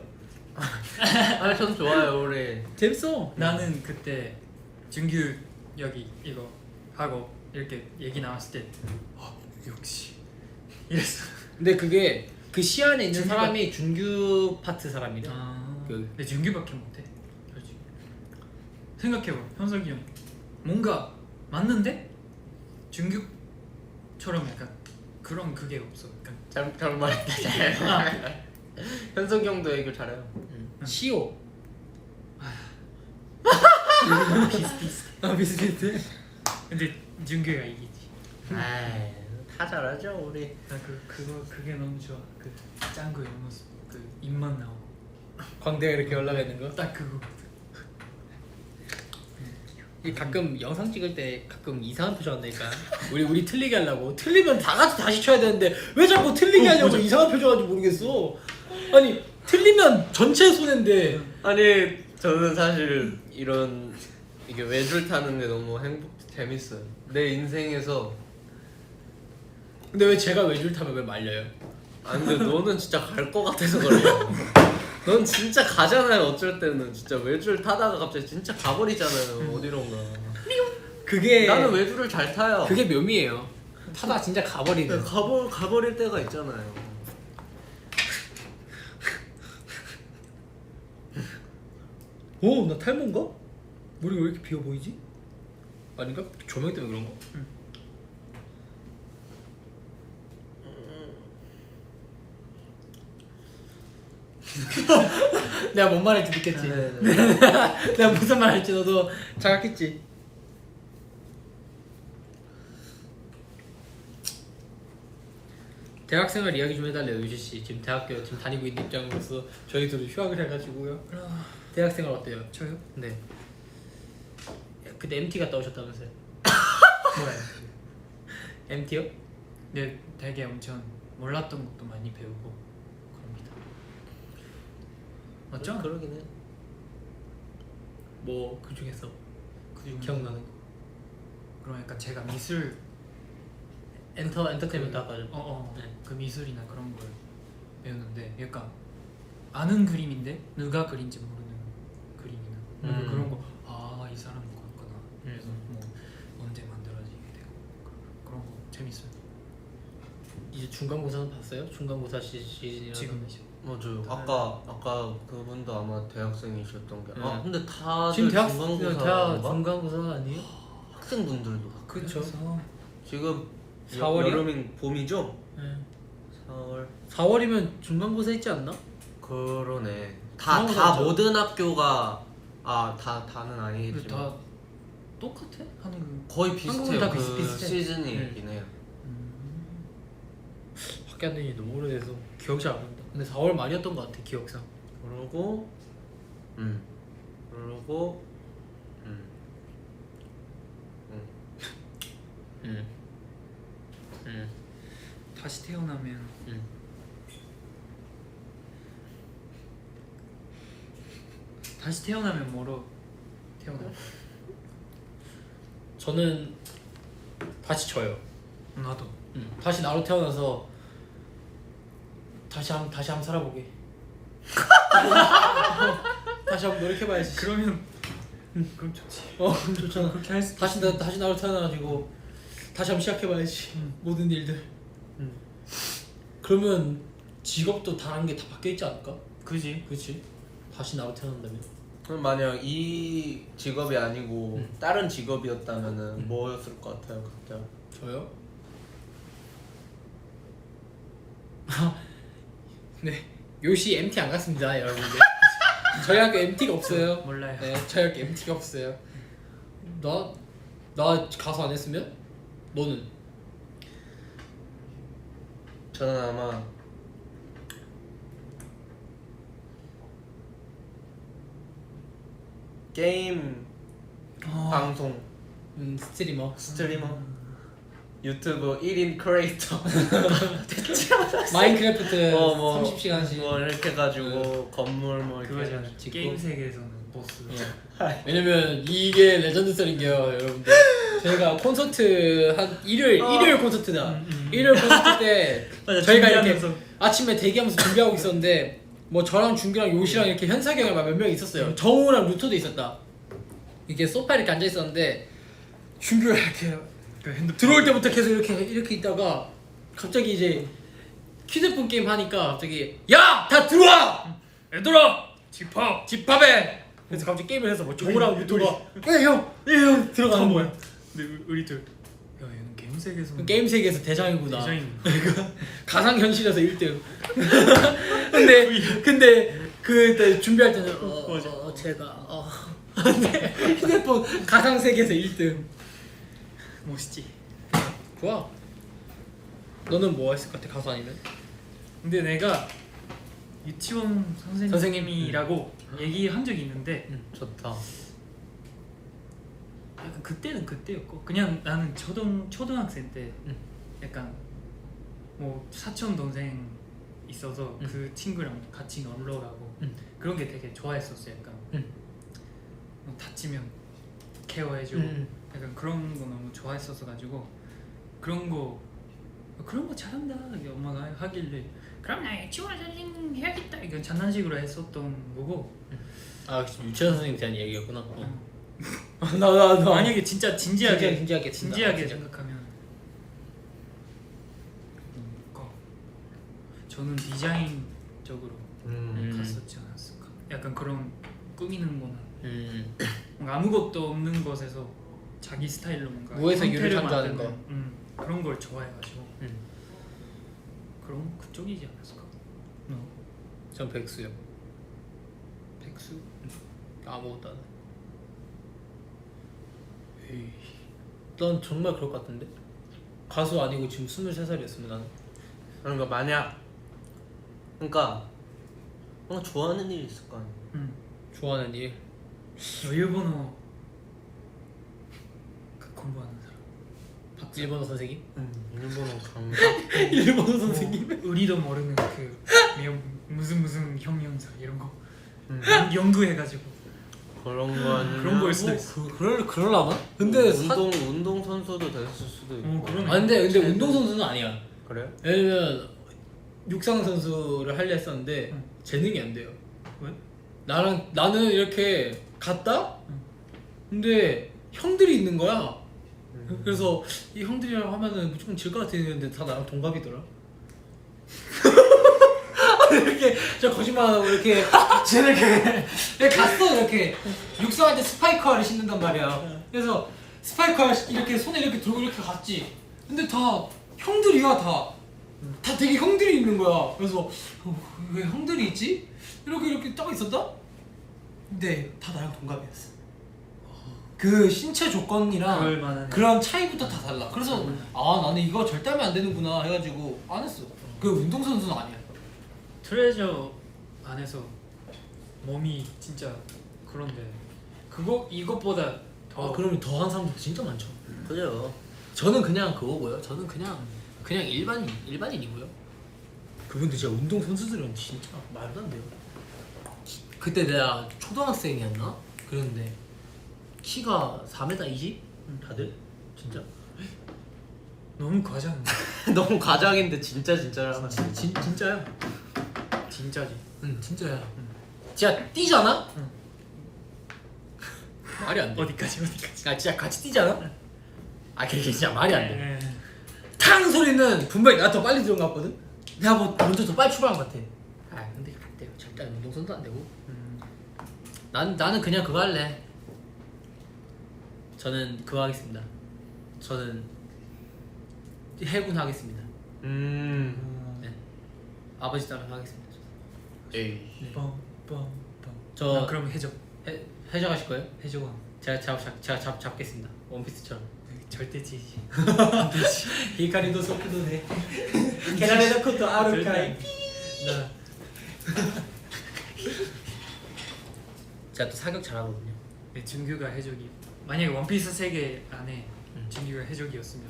전 좋아요 우리. 재밌어. 나는 그때 준규 여기 이거 하고 이렇게 얘기 나왔을 때 역시 이랬어. 근데 그게 그 시안에 있는 준규가- 사람이 준규 파트 사람이래. 그- 근데 준규밖에 못해. 그렇지. 생각해봐. 현석이 형 뭔가 맞는데 준규처럼 약간 그런 그게 없어. 약간 잘 말했다. 현석이 형도 얘기 잘해요. 시오. 비슷비슷. 비슷비슷해. 근데 준규가 이기지. 다 잘하죠 우리. 나 그게 너무 좋아. 그 짱구 옆모습 그 입만 나오고 광대가 이렇게 올라가 있는 거. 딱 그거. 이 가끔 영상 찍을 때 가끔 이상한 표정 한다니까. 우리 틀리게 하려고. 틀리면 다 같이 다시 쳐야 되는데 왜 자꾸 틀리게 하냐고 이상한 표정 하는지 모르겠어. 아니 틀리면 전체 손해인데. 아니 저는 사실 이런 이게 외줄 타는 게 너무 재밌어요. 내 인생에서. 근데 왜 제가 외줄 타면 왜 말려요? 아니 근데 너는 진짜 갈 것 같아서 그래요. 넌 진짜 가잖아요. 어쩔 때는 진짜 외줄 타다가 갑자기 진짜 가버리잖아요. 어디론가. 그게 나는 외줄을 잘 타요. 그게 묘미예요. 타다 진짜 가버리는. 가버릴 때가 있잖아요. 오, 나 탈모인가? 머리가 왜 이렇게 비어 보이지? 아닌가? 조명 때문에 그런가? 내가 뭔 말할지 느꼈지? 내가 무슨 말 할지 너도 자각했지? 대학생활 이야기 좀 해달래요 유지씨. 지금 대학교 지금 다니고 있는 입장으로서 저희들도 휴학을 해가지고요. 대학생활 어때요? 저요? 네. 그때 MT 갔다 오셨다면서요? 뭐야? MT요? 네, 되게 엄청 몰랐던 것도 많이 배우고 그럽니다. 맞죠? 그러긴 해. 뭐 그 중에서 그중에 기억나는 거? 그러니까 제가 미술 엔터테인먼트 학과죠. 네. 그 미술이나 그런 걸 배우는데 약간 아는 그림인데 누가 그린지 모르는 그림이나 그런 거 아 이 사람 그렇구나. 그래서 뭐 언제 만들어지게 되고 그런 거 재밌어요. 이제 중간고사는 봤어요? 중간고사 시즌이라 지금이죠. 맞아요. 아까 그분도 아마 대학생이셨던 게. 아 네. 근데 다들 지금 대학 중간고사인가? 중간고사 아니에요? 학생분들도 그렇죠. 지금 4월이요? 여름인 봄이죠? 네. 4월 4월이면 중간고사 있지 않나? 그러네. 그런 다 거죠. 모든 학교가 다는 근데 아니겠지만 다 똑같아? 하는 거. 거의 비슷해요. 다 그 비슷비슷해. 시즌이 네. 있긴 해요. 밖에 안 된지 너무 오래돼서 기억 잘 안 난다. 근데 4월 말이었던 것 같아 기억상. 그러고 그러고 다시 태어나면 다시 태어나면 뭐로 태어나? 저는 다시 져요. 나도. 다시 나로 태어나서 다시 한번 살아보게. 다시 한번 노력해봐야지. 그러면 그럼 좋지. 좋잖아. 그렇게 할 수. 다시 나로 태어나가지고 다시 한번 시작해봐야지. 모든 일들. 그러면 직업도 다른 게 다 바뀌어 있지 않을까? 그지. 그렇지. 다시 나로 태어난다면. 그럼 만약 이 직업이 아니고 다른 직업이었다면은 뭐였을 것 같아요, 각자? 저요? 네. 요시 MT 안 갔습니다, 여러분들. 저희 학교 MT가 없어요. 몰라요. 네, 저희 학교 MT가 없어요. 나 가수 안 했으면? 너는? 저는 아마 게임 방송 스트리머. 스트리머 유튜브 1인 크리에이터 마인크래프트 뭐 30시간씩. 뭐 이렇게 해가지고 건물 뭐 이렇게 그거잖아. 짓고. 게임 세계에서는 보스. 왜냐면 이게 레전드 썰인게요, 여러분들. 저희가 콘서트 한 일요일 콘서트다. 일요일 콘서트 때 맞아, 저희가 이렇게 준비하면서. 아침에 대기하면서 준비하고 있었는데 뭐 저랑 준규랑 요시랑 이렇게 현석이 형이랑 몇 명 있었어요. 정우랑 루터도 있었다. 이게 소파에 이렇게 앉아 있었는데 준규가 이렇게 그 핸드폰 들어올 때부터 계속 이렇게 있다가 갑자기 이제 휴대폰 게임 하니까 갑자기 야! 다 들어와! 얘들아 집합. 집합해! 그래서 갑자기 게임을 해서 뭐 정우랑 유토가 네 형! 들어가는 거야. 근데 우리 둘. 야 얘는 게임 세계에서는 게임 세계에서 대장이구나. 대장이구나. 가상 현실에서 1등. 근데 그때 준비할 때는 제가 근데 휴대폰 가상 세계에서 1등. 멋있지. 좋아. 너는 뭐 했을 것 같아 가수 아니면? 근데 내가 유치원 선생님이라고 얘기한 적이 있는데 좋다. 약간 그때는 그때였고 그냥 나는 초등학생 때 약간 뭐 사촌 동생 있어서 그 친구랑 같이 놀러 가고 그런 게 되게 좋아했었어. 약간 뭐 다치면 케어해주고 약간 그런 거 너무 좋아했었어 가지고 그런 거 잘한다 이게 엄마가 하길래 그럼 나 유치원 선생님 해야겠다 이건 장난식으로 했었던 거고. 아 유치원 선생님 대한 얘기였구나. 나 만약에 진짜 진지하게 진지하게 생각하면 저는 디자인 쪽으로 갔었지 않았을까. 약간 그런 꾸미는 거나 뭔가 아무것도 없는 것에서 자기 스타일로 뭔가 무에서 유를 형태를 창조하는 만드는, 그런 걸 좋아해가지고 그런 그쪽이지 않았을까. 전 백수요. 백수. 아무것도 안 해. 넌 정말 그럴 것 같은데? 가수 아니고 지금 23살이었으면 나는. 그러니까 만약 그러니까 뭔가 좋아하는 일이 있을 거 아니야. 좋아하는 일. 일본어 그 공부하는 사람. 일본어 선생님? 일본어 강사. 일본어 선생님? 뭐, 우리도 모르는 그 무슨 형용사 이런 거 연구해가지고 그런 거 아니면 그런 거일 수도 있어. 그럴라나? 근데 운동 선수도 됐을 수도 있고. 그러네. 근데 운동 선수는 아니야. 그래요? 왜냐면 육상 선수를 하려 했었는데 응. 재능이 안 돼요. 왜? 나는 이렇게 갔다. 근데 형들이 있는 거야. 그래서 이 형들이랑 하면은 무조건 질 것 같았는데 다 나랑 동갑이더라. 이렇게 저 거짓말하고 이렇게 쟤네 이렇게 갔어. 이렇게 육상할 때 스파이크화를 신는단 말이야. 그래서 스파이크화 이렇게 손에 이렇게 들고 이렇게 갔지. 근데 다 형들이야. 다 되게 형들이 있는 거야. 그래서 왜 형들이 있지? 이렇게 딱 있었다. 근데 다 나랑 동갑이었어. 그 신체 조건이랑 그럴 만하네. 그런 차이부터 다 달라. 그래서 아 나는 이거 절대 하면 안 되는구나 해가지고 안 했어. 그 운동선수는 아니야. 트레저 안에서 몸이 진짜 그런데 이것보다 더 그러면 더 한 사람도 진짜 많죠. 그죠. 저는 그냥 그거고요. 저는 그냥 일반인이고요. 그분들 진짜 운동 선수들은 진짜 말도 안 돼요. 그때 내가 초등학생이었나? 그랬는데 키가 4m 20? 다들? 진짜? 너무 과장인데. 너무 과장인데 진짜라. 진짜야. 진짜지. 응 진짜야. 진짜 뛰잖아? 응. 말이 안 돼. 어디까지? 야 진짜 같이 뛰잖아? 아 그게 진짜 말이 안 돼. 네. 탕 소리는 분명히 나가 더 빨리 들어온 것 같거든? 내가 뭐 먼저 더 빨리 출발한 것 같아. 아 근데 안 돼요. 절대 운동선도 안 되고. 나는 그냥 그거 할래. 저는 그거 하겠습니다. 저는 해군 하겠습니다. 네. 아버지 따라 하겠습니다. 에이. 빰빰빰. 저- 그럼 해적 해적하실 거예요? 해적왕. 제가 잡겠습니다. 원피스처럼. 절대 지지. 히카리도 소쿠도 네. 계란에다 코토 아루카이. 나 제가 또 사격 잘하거든요. 네, 준규가 해적이 만약에 원피스 세계 안에 준규가 해적이었으면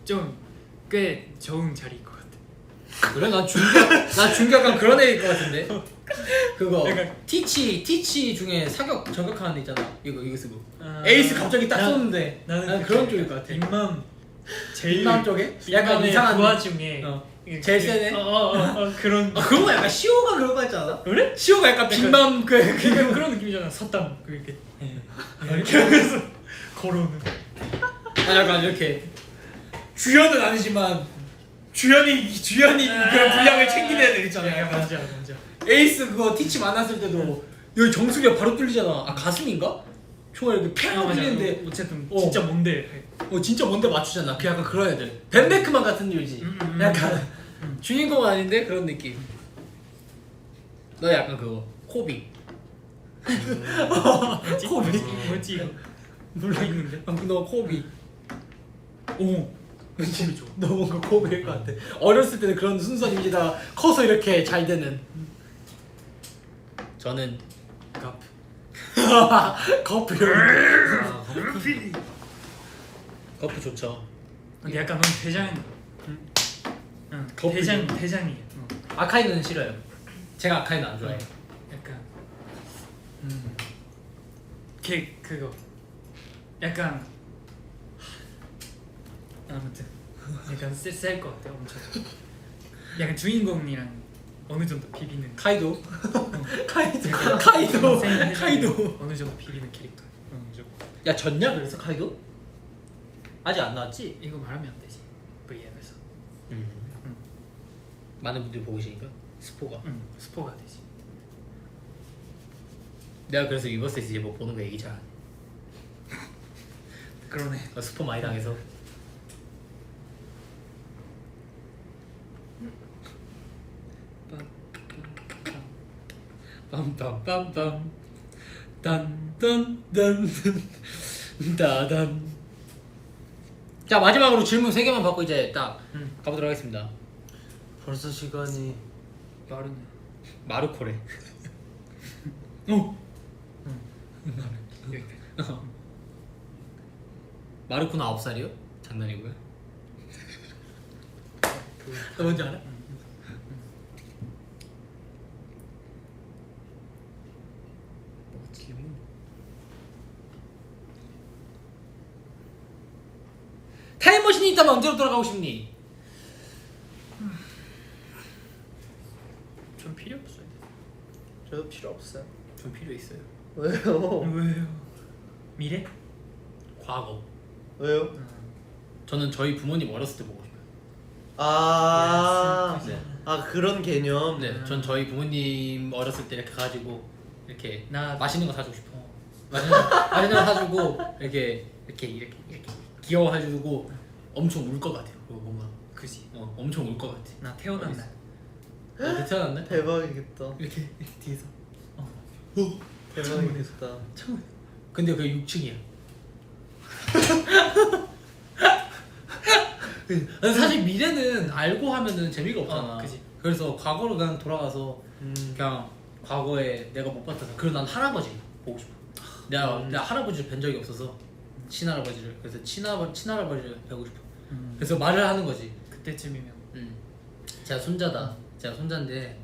좀 꽤 좋은 자리일 것 같아. 그래? 난 준규 약간 그런 애일 것 같은데. 그거 약간- 티치 중에 사격 저격하는 애 있잖아. 이거 쓰고 아, 에이스 갑자기 딱 난- 쏘는데 나는 그런 쪽일 것 같아. 잇맘 제일 잇맘 쪽에? 약간 잇맘의 이상한 부하 중에 어. 제일 세네? 그런 그런 거 약간 시오가 그런 거 같지 않아? 그래? 시오가 약간 빅맘 그런 느낌이잖아. 사땀 이렇게 이렇게 하면서 걸어오는. 약간 이렇게 주연은 아니지만 주연이 그런 분량을 챙기는 애들 있잖아요. 맞아. 에이스 그거 티치 만났을 때도 여기 정수리가 바로 뚫리잖아. 아 가슴인가? 총알 이렇게 팽 맞아. 뚫리는데 어쨌든 어. 진짜 뭔데. 진짜 뭔데 맞추잖아. 그 약간 그런 애들. 벤베크만 같은 류지. 약간 주인공 아닌데 그런 느낌. 너 약간 그거 코비. 코비. 뭐지 이거? 몰라 있는데. 너 코비. 오. 코비 좋아. 너 뭔가 코비일 것 같아. 어렸을 때는 그런 순수한 이미지다가 커서 이렇게 잘 되는. 저는 가프. 거프. 아, 거프 좋죠. 근데 약간 너무 대장. 응. 거프 대장이야. 아카이는 싫어요. 제가 아카이는 안 좋아해요. 약간 걔 그거 약간 아무튼 약간 셀것 같아 엄청. 약간 주인공이랑 어느 정도 비비는. 카이도. 카이도. 약간 카이도. 센 해적이랑 카이도. 어느 정도 비비는 캐릭터. 좀. 야 졌냐 그래서 카이도? 아직 안 나왔지? 이거 말하면 안 되지. V앱에서. 많은 분들이 보고 계시니까 스포가. 응. 스포가 되지. 내가 그래서 위버스에서 이제 뭐 보는 거 얘기 잘 안 해. 그러네. 스포 많이 당해서. 빰빰빰빰 딴딴딴 따단. 자 마지막으로 질문 3개만 받고 이제 딱 가보도록 하겠습니다. 벌써 시간이. 빠르네. 마르코레. 여기까지. 마르코는 9살이요? 장난이고요. 너 뭔지 알아? 질문. 타임머신이 있다면 언제로 돌아가고 싶니? 전 필요 없어요. 저도 필요 없어요. 좀 필요 있어요. 왜요? 왜요? 미래? 과거. 왜요? 저는 저희 부모님 어렸을 때 보고 싶어요. 아, 네. 아 그런 개념. 네, 전 저희 부모님 어렸을 때 이렇게 가지고 이렇게 나 맛있는 거 사주고 싶어. 맛있는 거 사주고 이렇게 귀여워해주고 엄청 울 것 같아요. 그리고 뭔가 그지. 엄청 울 것 같아. 나 태어난 날. 너 태어났네? 대박이겠다. 이렇게 뒤에서. 대박이겠다. 근데 그게 6층이야. 사실 미래는 알고 하면은 재미가 없잖아. 그지. 그래서 과거로 그냥 돌아가서 그냥 과거에 내가 못 봤던 그리고 난 할아버지 보고 싶어. 내가 할아버지를 뵌 적이 없어서 친할아버지를 그래서 친할아버지를 뵈고 싶어. 그래서 말을 하는 거지. 그때쯤이면 제가 손자다. 제가 손자인데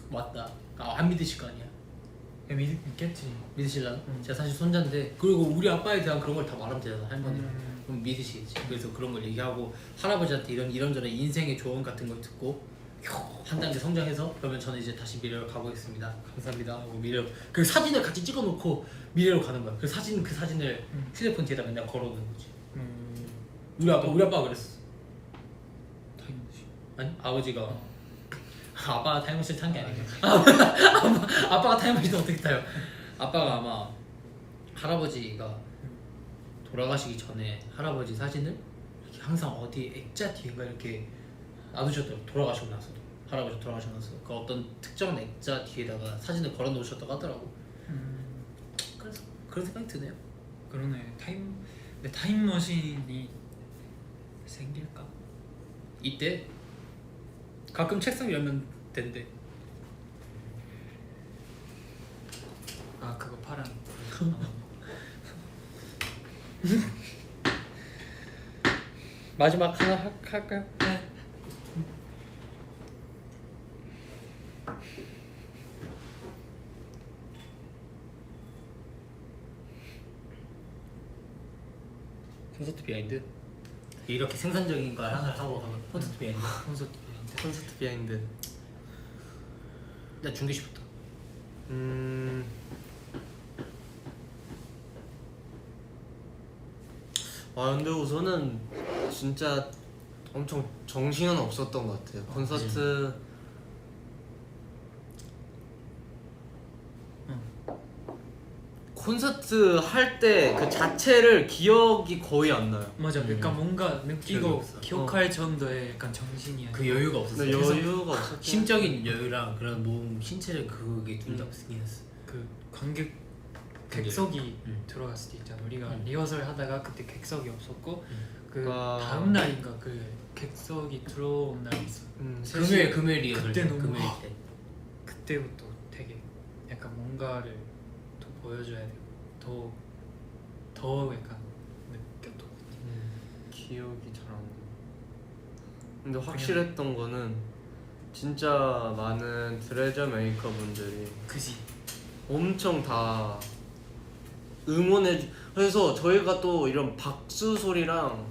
맞다. 안 믿으실 거 아니야. 믿겠지. 믿으실라나? 제가 사실 손자인데 그리고 우리 아빠에 대한 그런 걸 다 말하면 되잖아 할머니랑. 그럼 믿으시겠지. 그래서 그런 걸 얘기하고 할아버지한테 이런저런 인생의 조언 같은 걸 듣고 한 단계 성장해서 그러면 저는 이제 다시 미래로 가고 있습니다. 감사합니다 하고 미래로 그 사진을 같이 찍어놓고 미래로 가는 거야. 그 사진을 휴대폰 뒤에다 맨날 걸어놓는 거지. 우리 아빠가 그랬어. 타임머신. 아니 아버지가 아빠가 타임머신 탄 게 아니고 아빠가 타임머신 어떻게 타요? 아빠가 아마 할아버지가 돌아가시기 전에 할아버지 사진을 이렇게 항상 어디 액자 뒤인가 이렇게 놔두셨더라고. 돌아가시고 나서도 할아버지 돌아가시고 나서 그 어떤 특정한 액자 뒤에다가 사진을 걸어 놓으셨다고 하더라고. 그래서 그런 생각이 드네요. 그러네. 근데 타임머신이 생길까? 이때 가끔 책상 열면 된대. 아 그거 파란. 마지막 하나 할까요? 네. 콘서트 비하인드. 이렇게 생산적인 걸 하나 하고 가면 콘서트 비하인드. 콘서트 비하인드. 나 준기 씨부터. 아 근데 우선은 진짜 엄청 정신은 없었던 것 같아요. 콘서트 콘서트 할 때 그 자체를 기억이 거의 안 나요. 맞아. 그러니까 뭔가 기억이 느끼고 없어. 기억할 정도의 약간 정신이 아니야. 그 여유가 없었어. 근데 그래서 여유가 없었죠. 심적인 여유랑 그런 몸 신체적 그게 둘 다 없긴 했어. 그 관객 객석이 음. 들어갔을 때 있잖아. 우리가 리허설 하다가 그때 객석이 없었고 그 아. 다음 날인가 그 객석이 들어온 날이 있어. 금요일이에요. 그때 너무 금요일 때. 그때부터 되게 약간 뭔가를 더 보여줘야 되고 더 약간 느꼈던 것 같아. 기억이 잘 안 나. 근데 확실했던 거는 진짜 많은 드레저 메이커 분들이 그지. 엄청 다 그래서 저희가 또 이런 박수 소리랑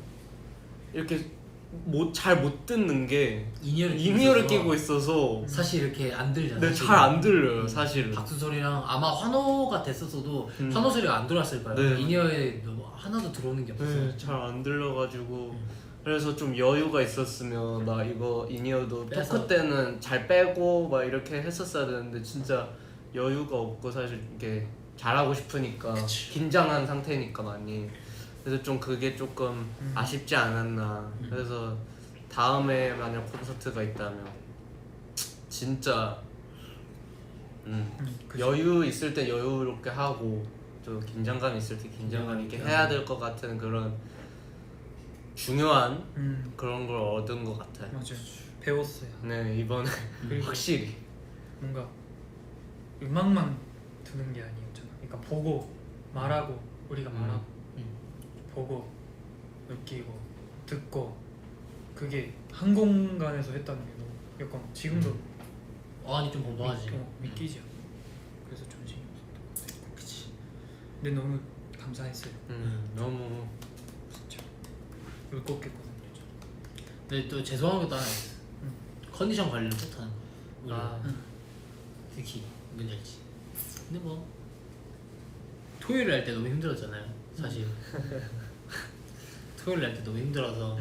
이렇게 잘 못 듣는 게 인이어를 끼고 있어서 사실 이렇게 안 들잖아. 네, 잘 안 들려요 사실은. 박수 소리랑 아마 환호가 됐었어도 환호 소리가 안 들어왔을 거예요. 네. 인이어에 하나도 들어오는 게 없어. 네, 잘 안 들려가지고 그래서 좀 여유가 있었으면 나 이거 인이어도 빼서. 토크 때는 잘 빼고 막 이렇게 했었어야 되는데 진짜 여유가 없고 사실 이게 잘하고 싶으니까 긴장한 상태니까 많이. 그래서 좀 그게 조금 아쉽지 않았나. 그래서 다음에 만약 콘서트가 있다면 진짜 여유 있을 때 여유롭게 하고 또 긴장감 있을 때 긴장감 있게 해야 될 것 같은 그런 중요한 그런 걸 얻은 것 같아요. 맞아요. 배웠어요. 네 이번에 그리고 확실히 뭔가 음악만 듣는 게 아니었잖아. 그러니까 보고 말하고 우리가 말하고 보고 느끼고 듣고 그게 한 공간에서 했다는 게 너무 약간 지금도 아니 좀 공부하지. 믿기지 않아. 그래서 정신이 없었던 것 같아. 그치. 근데 너무 감사했어요. 너무 진짜 울컥했거든요. 근데 또 죄송한 것도 하나 있어. 컨디션 관리를 못하는 거야. 우리가. 아. 특히 뭔지 알지? 근데 뭐 토요일 할 때 너무 힘들었잖아요 사실. 토요일 할 때 너무 힘들어서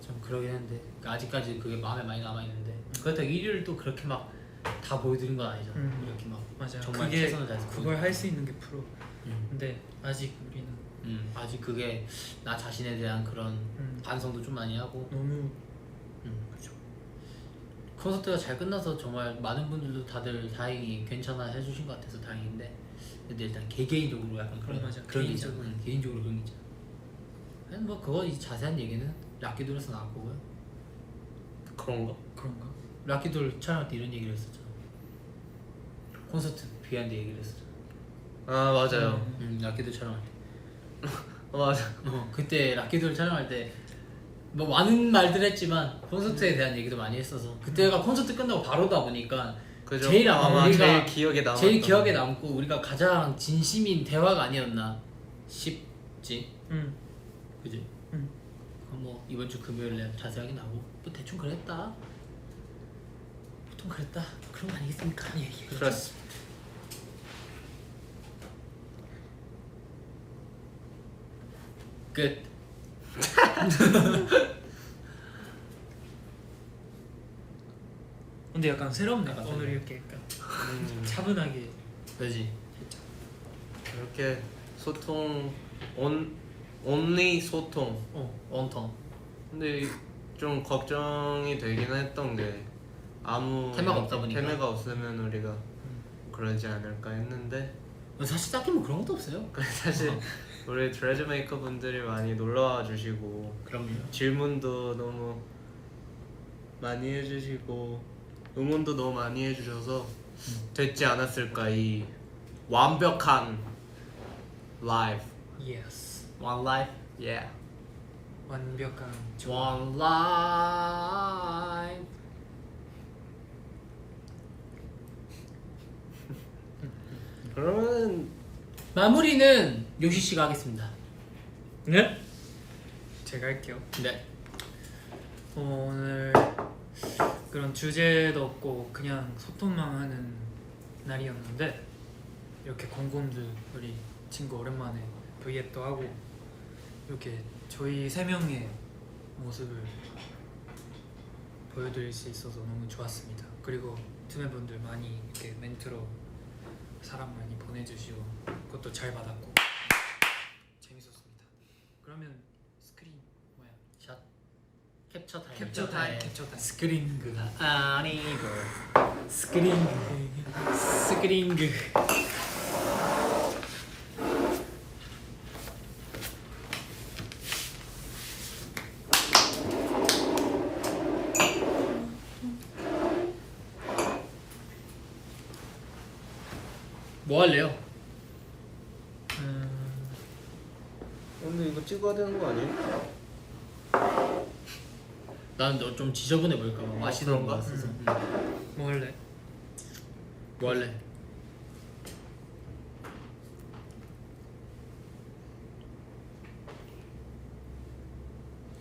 좀 그러긴 했는데 아직까지 그게 마음에 많이 남아있는데 그렇다고 일요일도 그렇게 막 다 보여드린 건 아니잖아. 이렇게 막 맞아요. 정말 그게 최선을 다해서 그걸 할 수 있는 게 프로. 음. 근데 아직 우리는 아직 그게 나 자신에 대한 그런 반성도 좀 많이 하고. 너무 그렇죠. 콘서트가 잘 끝나서 정말 많은 분들도 다들 다행히 괜찮아 해주신 것 같아서 다행인데 근데 일단 개개인적으로 약간 그런 맞아. 그런 게 개인적으로. 있잖아. 개인적으로 그런 게 있잖아. 아니, 뭐 그거 이 자세한 얘기는 락키돌에서 나올 거고요. 그런가? 그런가? 락키돌 촬영할 때 이런 얘기를 했었잖아. 콘서트 비하인드 얘기를 했었잖아. 아 맞아요. 락키돌 촬영할 때. 맞아. 그때 락키돌 촬영할 때 뭐 많은 말들 했지만 콘서트에 대한 얘기도 많이 했어서 그때가 콘서트 끝나고 바로다 보니까 그죠? 제일 아마 우리가 제일 기억에 남았던 제일 기억에 남고 우리가 가장 진심인 대화가 아니었나 싶지. 그지? 그럼 뭐 이번 주 금요일에 자세하게 나오고 뭐 대충 그랬다. 보통 그랬다. 그런 거 아니겠습니까? 예. 그렇습니다. 끝. 근데 약간 새롭네. 약간 오늘 새롭네. 이렇게 약간 차분하게. 그지? 이렇게 소통 only 소통. 원통. 근데 좀 걱정이 되긴 했던 게 아무 테마가 없다 보니까. 테마가 없으면 우리가 그러지 않을까 했는데 사실 딱히 뭐 그런 것도 없어요. 사실 우리 드레즈 메이커 분들이 많이 놀러와 주시고 그럼요. 질문도 너무 많이 해주시고 응원도 너무 많이 해주셔서 됐지 않았을까 이 완벽한 라이브. Yes. One life. Yeah. 완벽한 One life. 그러면 마무리는 요시 씨가 하겠습니다. 네? 제가 할게요. 네. 오늘 그런 주제도 없고 그냥 소통만 하는 날이었는데 이렇게 공공들 우리 친구 오랜만에 브이앱도 하고 이렇게 저희 세 명의 모습을 보여드릴 수 있어서 너무 좋았습니다. 그리고 투매분들 많이 이렇게 멘트로 사람 많이 보내주시고 그것도 잘 받았고 재밌었습니다. 그러면 스크린 뭐야? 샷. 캡처 타임. 캡처 타임. 캡처 타임. 스크린그가 아니고 스크린그. 스크린그. 뭐 할래요? 근데 이거 찍어야 되는 거 아니에요? 나는 너 좀 지저분해 보일까 봐 맛있는 거 그런가? 같아서. 뭐 할래? 뭐 할래?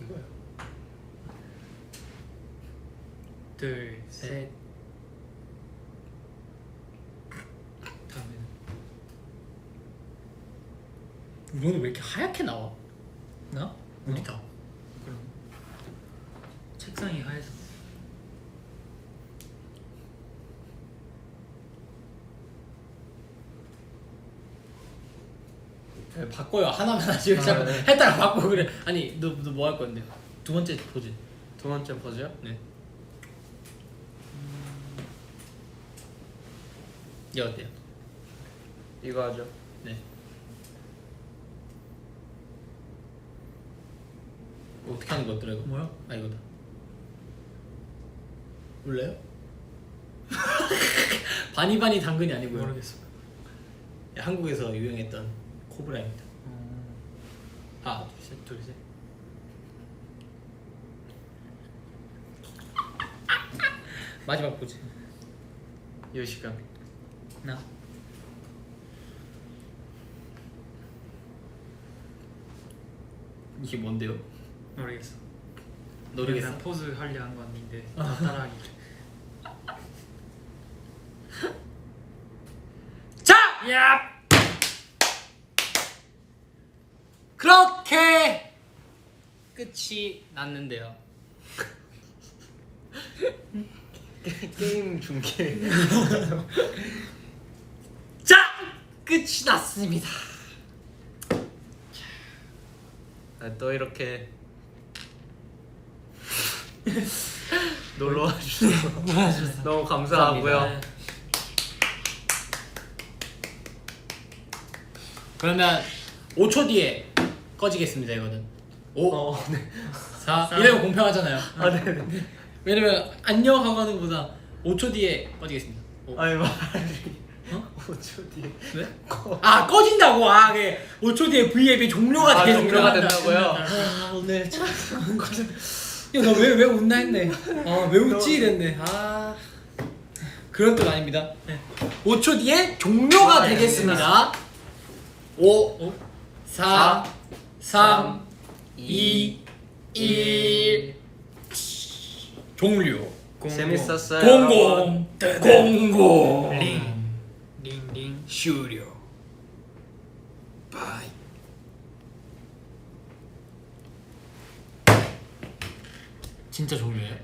이거야. 둘, 셋. 다음에는 우리는 왜 이렇게 하얗게 나와? 나? 우리 다. 그럼 책상이 하얘서. 네, 바꿔요. 하나만 하지. 자꾸 네. 했다가 바꾸고 그래. 아니 너 뭐 할 건데? 두 번째 포즈. 두 번째 포즈요? 네. 얘 어때요? 이거 하죠. 네. 어떻게 하는 거였더라 이거? 뭐야? 아 이거다. 몰라요? 바니바니 당근이 아니고요. 모르겠어. 한국에서 유행했던 코브라입니다. 하나, 셋, 둘, 셋. 마지막 포즈. 요시가 나. 이게 뭔데요? 모르겠어. 노리겠어. 그냥 포즈 하려 한 건데 다 따라하기. 자! 야! 그렇게 끝이 났는데요. 게임 중계. 자! 끝이 났습니다. 또 이렇게 놀러 와주셔서 너무 감사하고요. 감사합니다. 그러면 5초 뒤에 꺼지겠습니다. 이거는 5, 네. 4 이러면 공평하잖아요. 아, 네네. 왜냐면 안녕 하고 하는 것보다 5초 뒤에 꺼지겠습니다. 5. 아니 말이. 어? 5초 뒤에. 왜? 아 꺼진다고. 아 그게 5초 뒤에 V앱이 종료가 아, 되는 종료가 거야. 된다고요? 아 오늘 참. 야너왜 웃나 했네. 아왜 웃지 이랬네. 아 그런 뜻 아닙니다. 네. 5초 뒤에 종료가 네, 되겠습니다. 5, 4, 3, 2, 1 종료. 재밌었어요. 공공 링링.終了 바이. 진짜 종료예요?